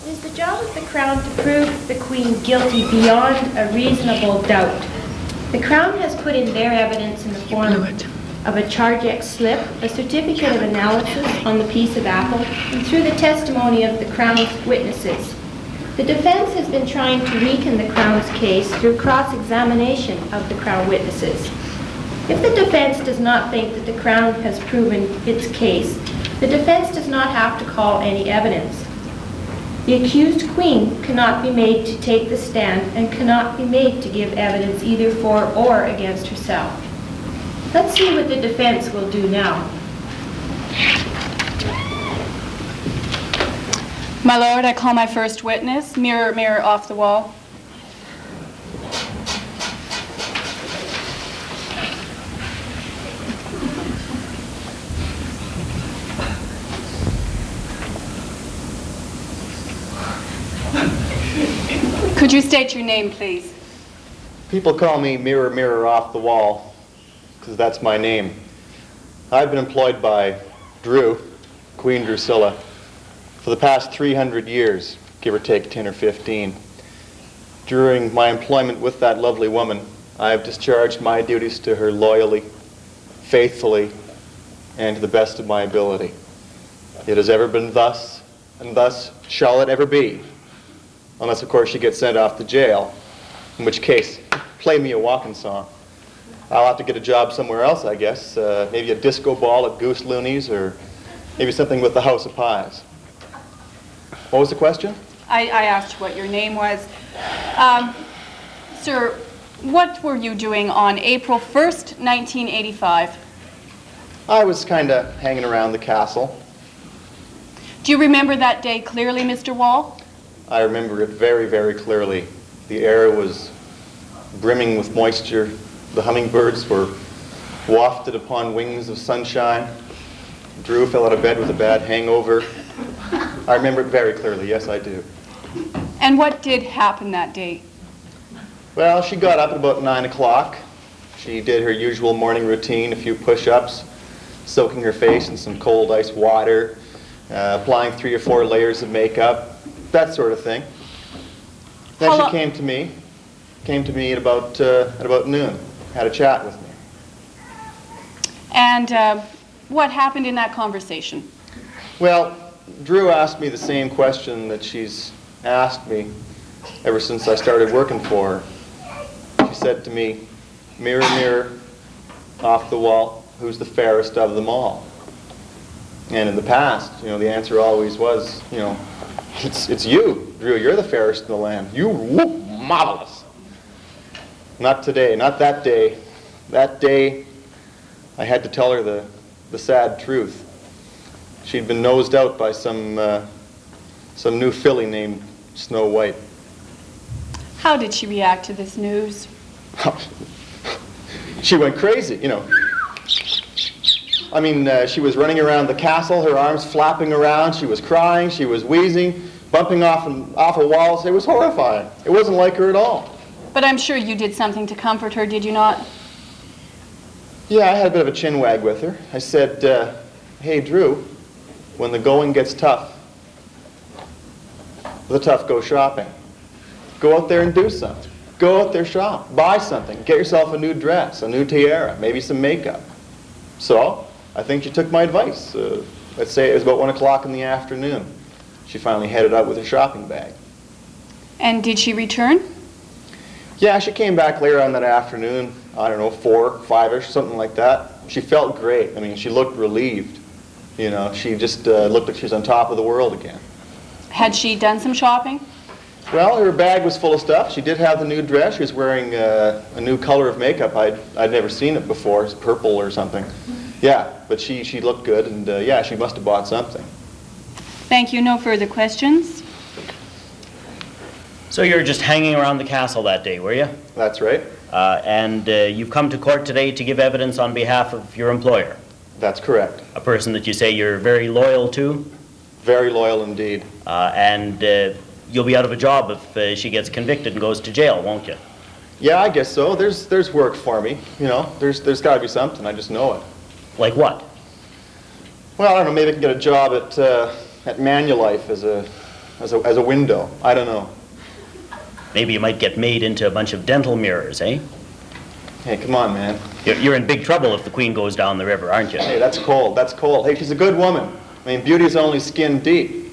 It is the job of the Crown to prove the Queen guilty beyond a reasonable doubt. The Crown has put in their evidence in the form of a Chargex slip, a certificate of analysis on the piece of apple, and through the testimony of the Crown's witnesses. The defense has been trying to weaken the Crown's case through cross-examination of the Crown witnesses. If the defense does not think that the Crown has proven its case, the defense does not have to call any evidence. The accused Queen cannot be made to take the stand and cannot be made to give evidence either for or against herself. Let's see what the defense will do now. My lord, I call my first witness. Mirror, mirror off the wall. Could you state your name, please? People call me Mirror, Mirror off the wall, because that's my name. I've been employed by Queen Drusilla, for the past 300 years, give or take 10 or 15. During my employment with that lovely woman, I have discharged my duties to her loyally, faithfully, and to the best of my ability. It has ever been thus, and thus shall it ever be, unless, of course, she gets sent off to jail, in which case, play me a walking song. I'll have to get a job somewhere else, I guess. Maybe a disco ball at Goose Looney's, or maybe something with the House of Pies. What was the question? I asked what your name was. Sir, what were you doing on April 1st, 1985? I was kind of hanging around the castle. Do you remember that day clearly, Mr. Wall? I remember it very, very clearly. The air was brimming with moisture. The hummingbirds were wafted upon wings of sunshine. Drew fell out of bed with a bad hangover. I remember it very clearly, yes, I do. And what did happen that day? Well, she got up at about 9 o'clock. She did her usual morning routine, a few push-ups, soaking her face in some cold ice water, applying 3 or 4 layers of makeup, that sort of thing. Then she came to me at about noon, had a chat with me. And what happened in that conversation? Well, Drew asked me the same question that she's asked me ever since I started working for her. She said to me, "Mirror, mirror, off the wall, who's the fairest of them all?" And in the past, the answer always was, it's you, Drew. You're the fairest in the land. You, marvelous. Not today, not that day. That day, I had to tell her the sad truth. She'd been nosed out by some new filly named Snow White. How did she react to this news? She went crazy, I mean, she was running around the castle, her arms flapping around. She was crying, she was wheezing, bumping off of walls. It was horrifying. It wasn't like her at all. But I'm sure you did something to comfort her, did you not? Yeah, I had a bit of a chin wag with her. I said, "Hey, Drew, when the going gets tough, the tough go shopping. Go out there and do something. Go out there, shop, buy something, get yourself a new dress, a new tiara, maybe some makeup." So, I think she took my advice. Let's say it was about 1 o'clock in the afternoon. She finally headed out with her shopping bag. And did she return? Yeah, she came back later on that afternoon, I don't know, 4, 5-ish, something like that. She felt great. I mean, she looked relieved. She just looked like she was on top of the world again. Had she done some shopping? Well, her bag was full of stuff. She did have the new dress. She was wearing a new color of makeup. I'd never seen it before. It's purple or something. Yeah, but she looked good, and yeah, she must have bought something. Thank you. No further questions? So you're just hanging around the castle that day, were you? That's right. And you've come to court today to give evidence on behalf of your employer? That's correct. A person that you say you're very loyal to? Very loyal indeed. And you'll be out of a job if she gets convicted and goes to jail, won't you? Yeah, I guess so. There's work for me. There's got to be something. I just know it. Like what? Well, I don't know. Maybe I can get a job at Manulife as a window. I don't know. Maybe you might get made into a bunch of dental mirrors, eh? Hey, come on, man. You're in big trouble if the Queen goes down the river, aren't you? Hey, that's cold. That's cold. Hey, she's a good woman. I mean, beauty's only skin deep.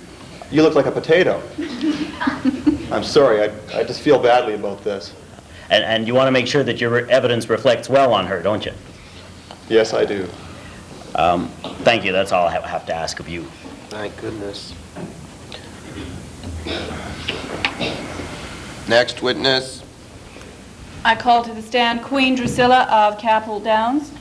You look like a potato. I'm sorry. I just feel badly about this. And you want to make sure that your evidence reflects well on her, don't you? Yes, I do. Thank you. That's all I have to ask of you. Thank goodness. Next witness. I call to the stand Queen Drusilla of Capel Downs.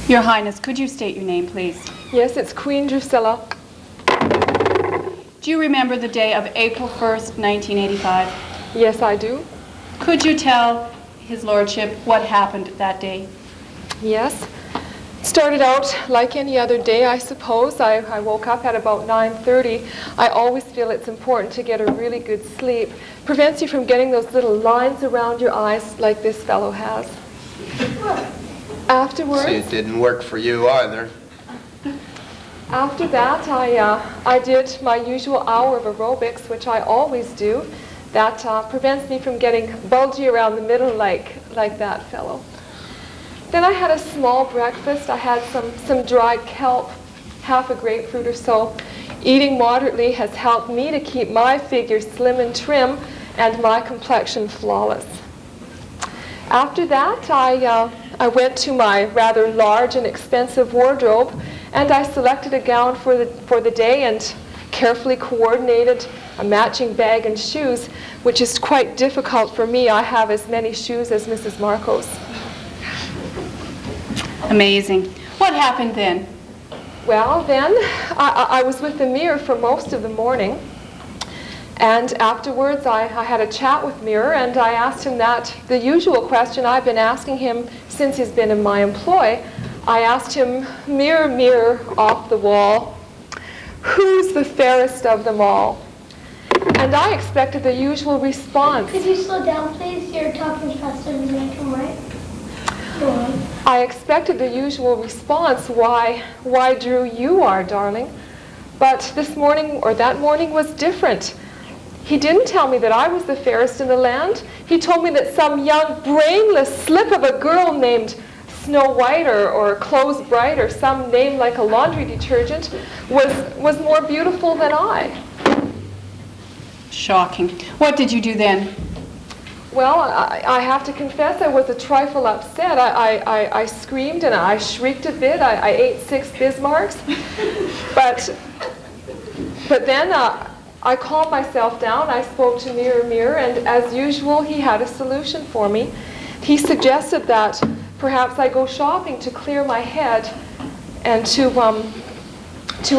Your Highness, could you state your name, please? Yes, it's Queen Drusilla. Do you remember the day of April 1st, 1985? Yes, I do. Could you tell His Lordship what happened that day? Yes. It started out like any other day, I suppose. I woke up at about 9:30. I always feel it's important to get a really good sleep. Prevents you from getting those little lines around your eyes like this fellow has. Afterwards... See, it didn't work for you either. After that, I did my usual hour of aerobics, which I always do. That prevents me from getting bulgy around the middle like that fellow. Then I had a small breakfast. I had some dried kelp, half a grapefruit or so. Eating moderately has helped me to keep my figure slim and trim and my complexion flawless. After that, I went to my rather large and expensive wardrobe And I selected a gown for the day and carefully coordinated a matching bag and shoes, which is quite difficult for me. I have as many shoes as Mrs. Marcos. Amazing. What happened then? Well, then I was with the mirror for most of the morning. And afterwards, I had a chat with Mirror, and I asked him the usual question I've been asking him since he's been in my employ. I asked him, "Mirror, mirror off the wall, who's the fairest of them all?" And I expected the usual response. Could you slow down, please? You're talking faster than I can write. Go on. I expected the usual response, why, Drew, you are, darling. But this morning, or that morning, was different. He didn't tell me that I was the fairest in the land. He told me that some young, brainless slip of a girl named Snow White or Clothes Bright or some name like a laundry detergent was more beautiful than I. Shocking. What did you do then? Well, I have to confess I was a trifle upset. I screamed and I shrieked a bit. I ate 6 Bismarcks. But then I calmed myself down. I spoke to Mirror, Mirror, and as usual, he had a solution for me. He suggested that perhaps I go shopping to clear my head and to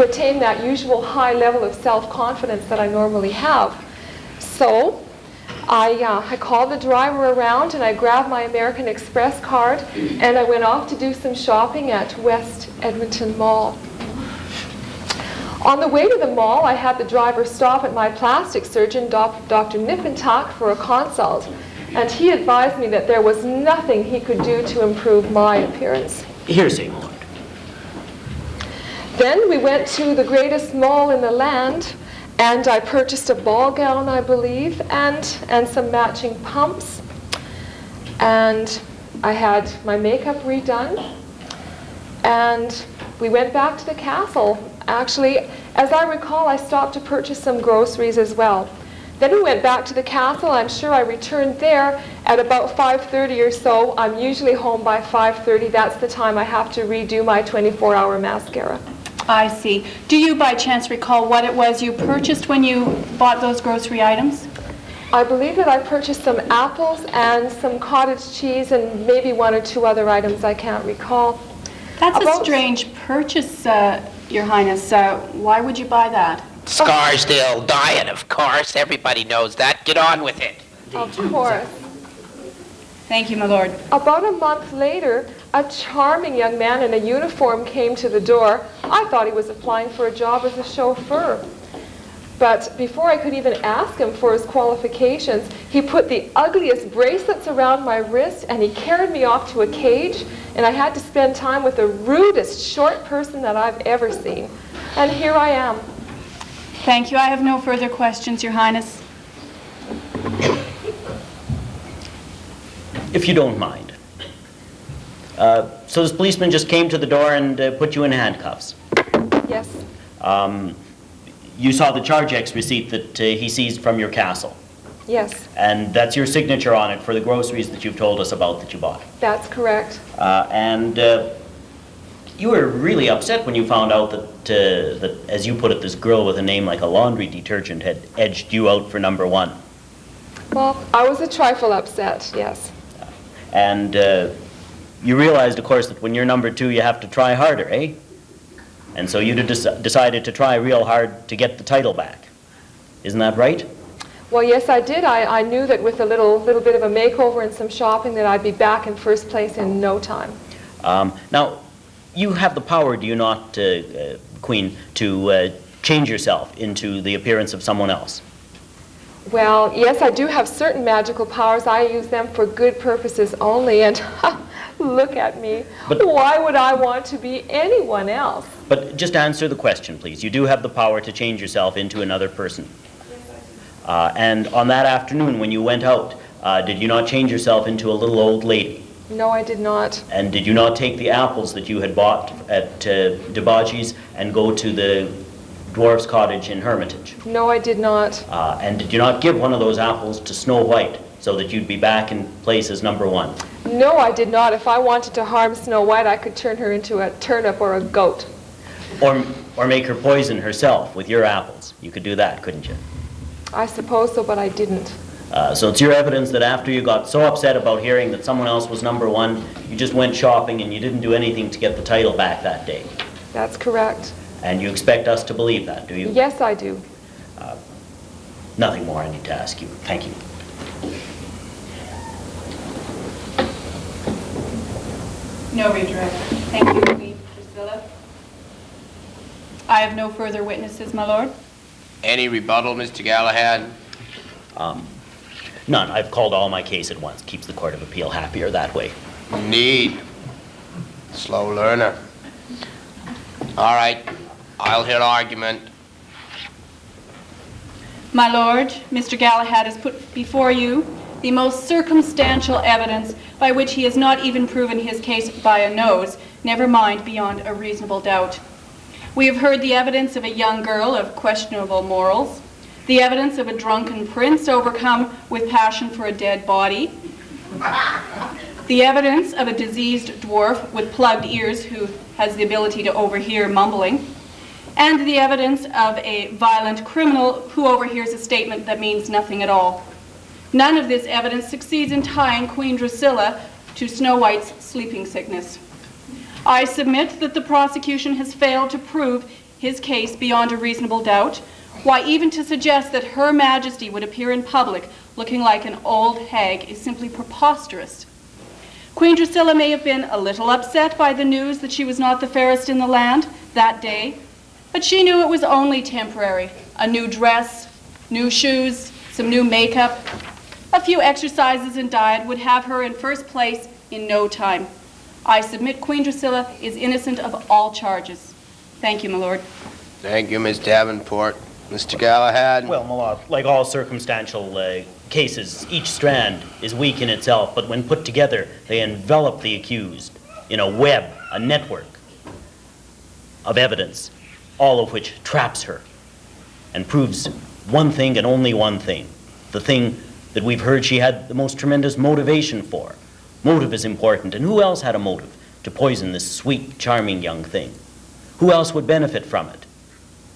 attain that usual high level of self-confidence that I normally have. So I called the driver around and I grabbed my American Express card and I went off to do some shopping at West Edmonton Mall. On the way to the mall, I had the driver stop at my plastic surgeon, Dr. Nippentuck, for a consult, and he advised me that there was nothing he could do to improve my appearance. Hearsay, my lord. Then we went to the greatest mall in the land, and I purchased a ball gown, I believe, and some matching pumps. And I had my makeup redone, and we went back to the castle. Actually, as I recall, I stopped to purchase some groceries as well. Then we went back to the castle. I'm sure I returned there at about 5:30 or so. I'm usually home by 5:30. That's the time I have to redo my 24-hour mascara. I see. Do you by chance recall what it was you purchased when you bought those grocery items? I believe that I purchased some apples and some cottage cheese and maybe 1 or 2 other items I can't recall. That's a strange purchase, Your Highness. Why would you buy that? Scarsdale diet, of course. Everybody knows that. Get on with it. Of course. Thank you, my lord. About a month later, a charming young man in a uniform came to the door. I thought he was applying for a job as a chauffeur. But before I could even ask him for his qualifications, he put the ugliest bracelets around my wrist and he carried me off to a cage, and I had to spend time with the rudest short person that I've ever seen. And here I am. Thank you. I have no further questions, Your Highness. If you don't mind. So this policeman just came to the door and put you in handcuffs. Yes. You saw the Chargex receipt that he seized from your castle. Yes, And that's your signature on it for the groceries that you've told us about that you bought. that's correct. And you were really upset when you found out that, as you put it, this girl with a name like a laundry detergent had edged you out for number 1. Well, I was a trifle upset, yes. And you realized, of course, that when you're number 2, you have to try harder, eh? And so you decided to try real hard to get the title back. Isn't that right? Well, yes, I did. I knew that with a little bit of a makeover and some shopping that I'd be back in first place in no time. Now, you have the power, do you not, Queen, to change yourself into the appearance of someone else? Well, yes, I do have certain magical powers. I use them for good purposes only, and look at me. Why would I want to be anyone else? But just answer the question, please. You do have the power to change yourself into another person. And on that afternoon when you went out, did you not change yourself into a little old lady? No, I did not. And did you not take the apples that you had bought at Debauchee's and go to the dwarf's cottage in Hermitage? No, I did not. And did you not give one of those apples to Snow White so that you'd be back in place as number 1? No, I did not. If I wanted to harm Snow White, I could turn her into a turnip or a goat. Or make her poison herself with your apples. You could do that, couldn't you? I suppose so, but I didn't. So it's your evidence that after you got so upset about hearing that someone else was #1, you just went shopping and you didn't do anything to get the title back that day. That's correct. And you expect us to believe that, do you? Yes, I do. Nothing more I need to ask you. Thank you. No redirect. Thank you, Queen Drusilla. I have no further witnesses, my lord. Any rebuttal, Mr. Galahad? None. I've called all my case at once. Keeps the Court of Appeal happier that way. Indeed. Slow learner. All right, I'll hear argument. My lord, Mr. Galahad has put before you the most circumstantial evidence by which he has not even proven his case by a nose, never mind beyond a reasonable doubt. We have heard the evidence of a young girl of questionable morals, the evidence of a drunken prince overcome with passion for a dead body, the evidence of a diseased dwarf with plugged ears who has the ability to overhear mumbling, and the evidence of a violent criminal who overhears a statement that means nothing at all. None of this evidence succeeds in tying Queen Drusilla to Snow White's sleeping sickness. I submit that the prosecution has failed to prove his case beyond a reasonable doubt. Why, even to suggest that Her Majesty would appear in public looking like an old hag is simply preposterous. Queen Drusilla may have been a little upset by the news that she was not the fairest in the land that day, but she knew it was only temporary. A new dress, new shoes, some new makeup, a few exercises and diet would have her in first place in no time. I submit Queen Drusilla is innocent of all charges. Thank you, my lord. Thank you, Miss Davenport. Mr. Galahad? Well, my lord, like all circumstantial cases, each strand is weak in itself, but when put together, they envelop the accused in a web, a network of evidence, all of which traps her and proves one thing and only one thing, the thing that we've heard she had the most tremendous motivation for. Motive is important, and who else had a motive to poison this sweet, charming young thing? Who else would benefit from it?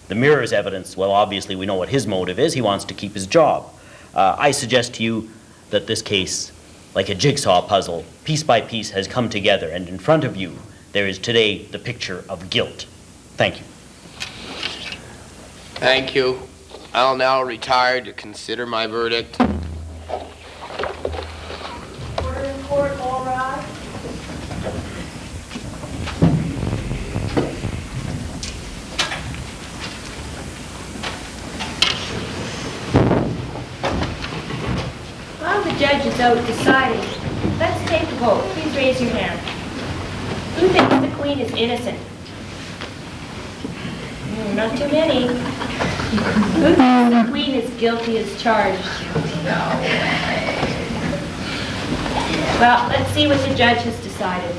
The mirror's evidence, well, obviously we know what his motive is. He wants to keep his job. I suggest to you that this case, like a jigsaw puzzle, piece by piece has come together, and in front of you there is today the picture of guilt. Thank you. Thank you. I'll now retire to consider my verdict. Order in court, all rise. While the judge is out deciding, let's take a vote. Please raise your hand. Who thinks the Queen is innocent? Not too many. Who thinks the Queen is guilty as charged? Well, let's see what the judge has decided.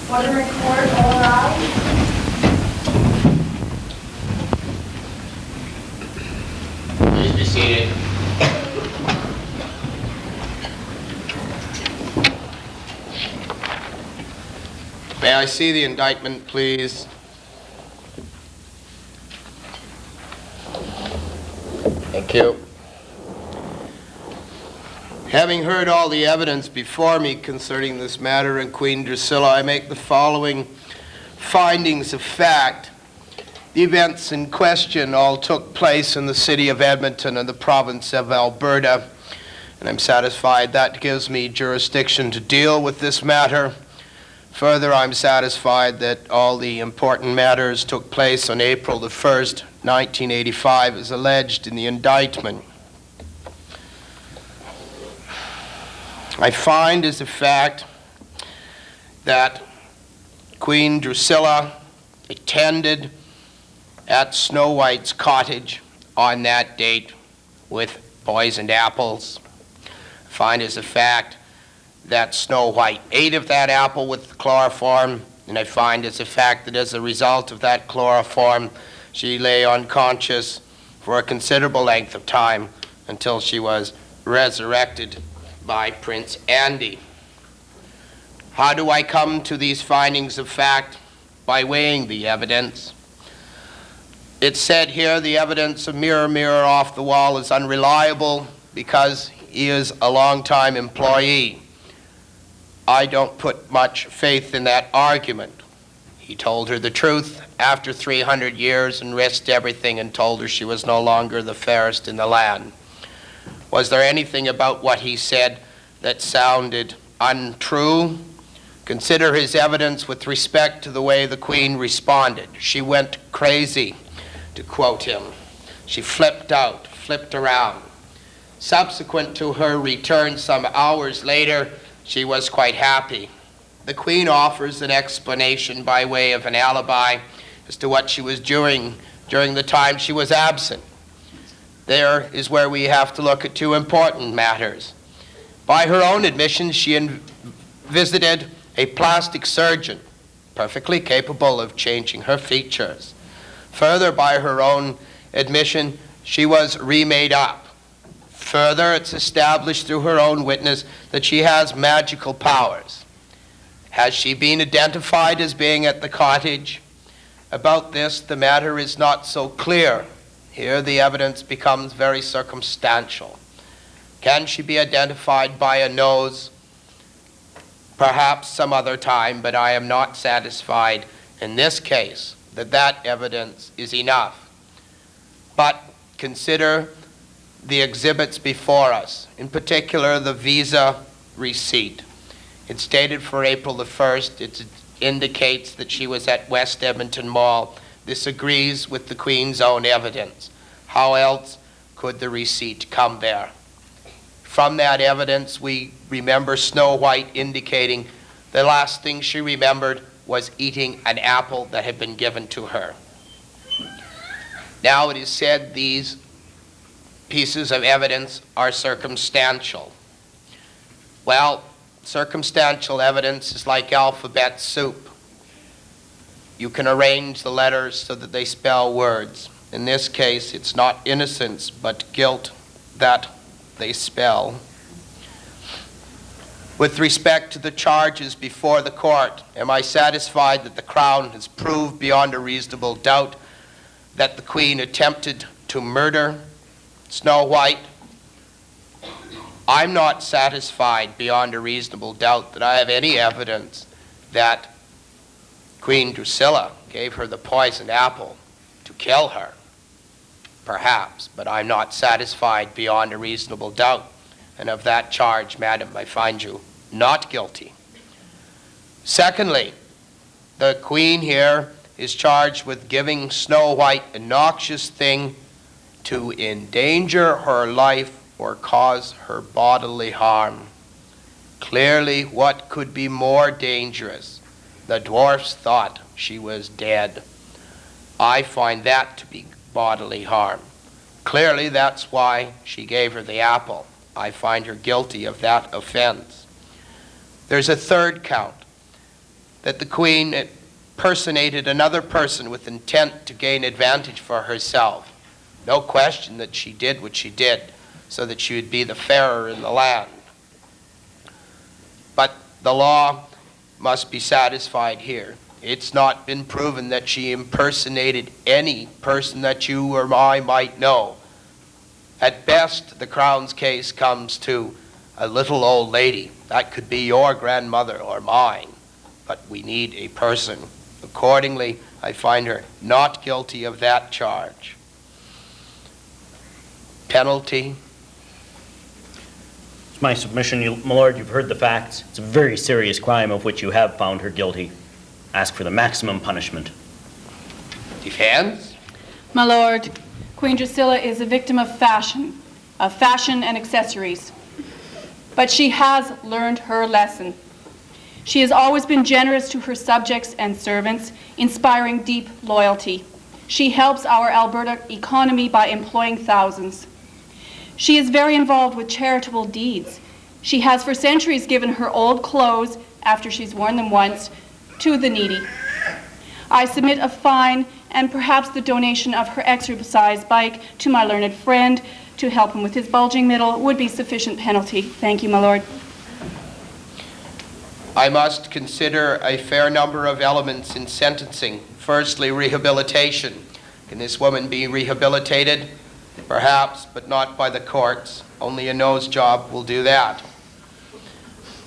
Order in court, all rise. Please be seated. May I see the indictment, please? Thank you. Having heard all the evidence before me concerning this matter and Queen Drusilla, I make the following findings of fact. The events in question all took place in the city of Edmonton and the province of Alberta, and I'm satisfied that gives me jurisdiction to deal with this matter. Further, I'm satisfied that all the important matters took place on April the 1st, 1985, as alleged in the indictment. I find as a fact that Queen Drusilla attended at Snow White's cottage on that date with poisoned apples. I find as a fact that Snow White ate of that apple with chloroform And I find as a fact that as a result of that chloroform, she lay unconscious for a considerable length of time until she was resurrected by Prince Andy. How do I come to these findings of fact? By weighing the evidence. It's said here the evidence of mirror, mirror off the wall is unreliable because he is a long-time employee. I don't put much faith in that argument. He told her the truth after 300 years and risked everything and told her she was no longer the fairest in the land. Was there anything about what he said that sounded untrue? Consider his evidence with respect to the way the Queen responded. She went crazy, to quote him. She flipped out, flipped around. Subsequent to her return some hours later, she was quite happy. The Queen offers an explanation by way of an alibi as to what she was doing during the time she was absent. There is where we have to look at two important matters. By her own admission, she visited a plastic surgeon, perfectly capable of changing her features. Further, by her own admission, she was remade up. Further, it's established through her own witness that she has magical powers. Has she been identified as being at the cottage? About this, the matter is not so clear. Here, the evidence becomes very circumstantial. Can she be identified by a nose? Perhaps some other time, but I am not satisfied in this case that that evidence is enough. But consider the exhibits before us, in particular the visa receipt. It's dated for April the 1st. It indicates that she was at West Edmonton Mall. This agrees with the Queen's own evidence. How else could the receipt come there? From that evidence, we remember Snow White indicating the last thing she remembered was eating an apple that had been given to her. Now it is said these pieces of evidence are circumstantial. Well, circumstantial evidence is like alphabet soup. You can arrange the letters so that they spell words. In this case, it's not innocence, but guilt that they spell. With respect to the charges before the court, am I satisfied that the Crown has proved beyond a reasonable doubt that the Queen attempted to murder Snow White? I'm not satisfied beyond a reasonable doubt that I have any evidence that Queen Drusilla gave her the poisoned apple to kill her. Perhaps, but I'm not satisfied beyond a reasonable doubt. And of that charge, madam, I find you not guilty. Secondly, the Queen here is charged with giving Snow White a noxious thing to endanger her life or cause her bodily harm. Clearly, what could be more dangerous? The dwarfs thought she was dead. I find that to be bodily harm. Clearly, that's why she gave her the apple. I find her guilty of that offense. There's a third count, that the Queen impersonated another person with intent to gain advantage for herself. No question that she did what she did so that she would be the fairer in the land. But the law must be satisfied here. It's not been proven that she impersonated any person that you or I might know. At best, the Crown's case comes to a little old lady. That could be your grandmother or mine, but we need a person. Accordingly, I find her not guilty of that charge. Penalty? It's my submission, my lord, you've heard the facts. It's a very serious crime of which you have found her guilty. Ask for the maximum punishment. Defense? My lord, Queen Drusilla is a victim of fashion and accessories. But she has learned her lesson. She has always been generous to her subjects and servants, inspiring deep loyalty. She helps our Alberta economy by employing thousands. She is very involved with charitable deeds. She has for centuries given her old clothes, after she's worn them once, to the needy. I submit a fine and perhaps the donation of her exercise bike to my learned friend to help him with his bulging middle would be sufficient penalty. Thank you, my lord. I must consider a fair number of elements in sentencing. Firstly, rehabilitation. Can this woman be rehabilitated? Perhaps, but not by the courts. Only a nose job will do that.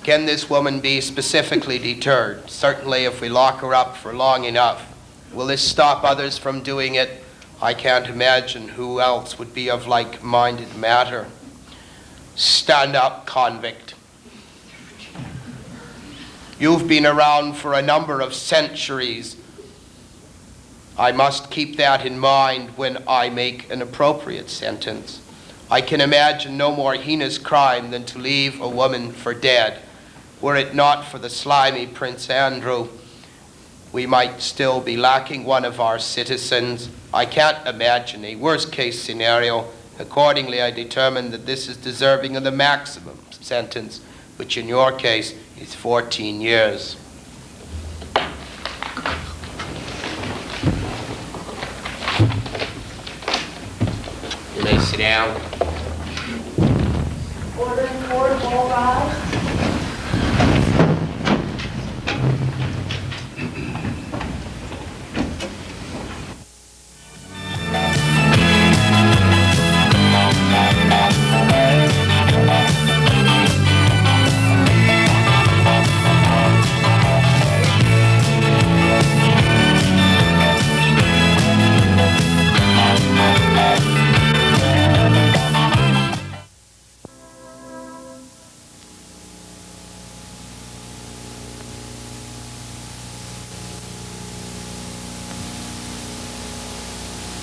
Can this woman be specifically deterred? Certainly, if we lock her up for long enough. Will this stop others from doing it? I can't imagine who else would be of like-minded matter. Stand up, convict. You've been around for a number of centuries. I must keep that in mind when I make an appropriate sentence. I can imagine no more heinous crime than to leave a woman for dead. Were it not for the slimy Prince Andrew, we might still be lacking one of our citizens. I can't imagine a worst-case scenario. Accordingly, I determine that this is deserving of the maximum sentence, which in your case is 14 years. You may sit down. Order in court, all rise.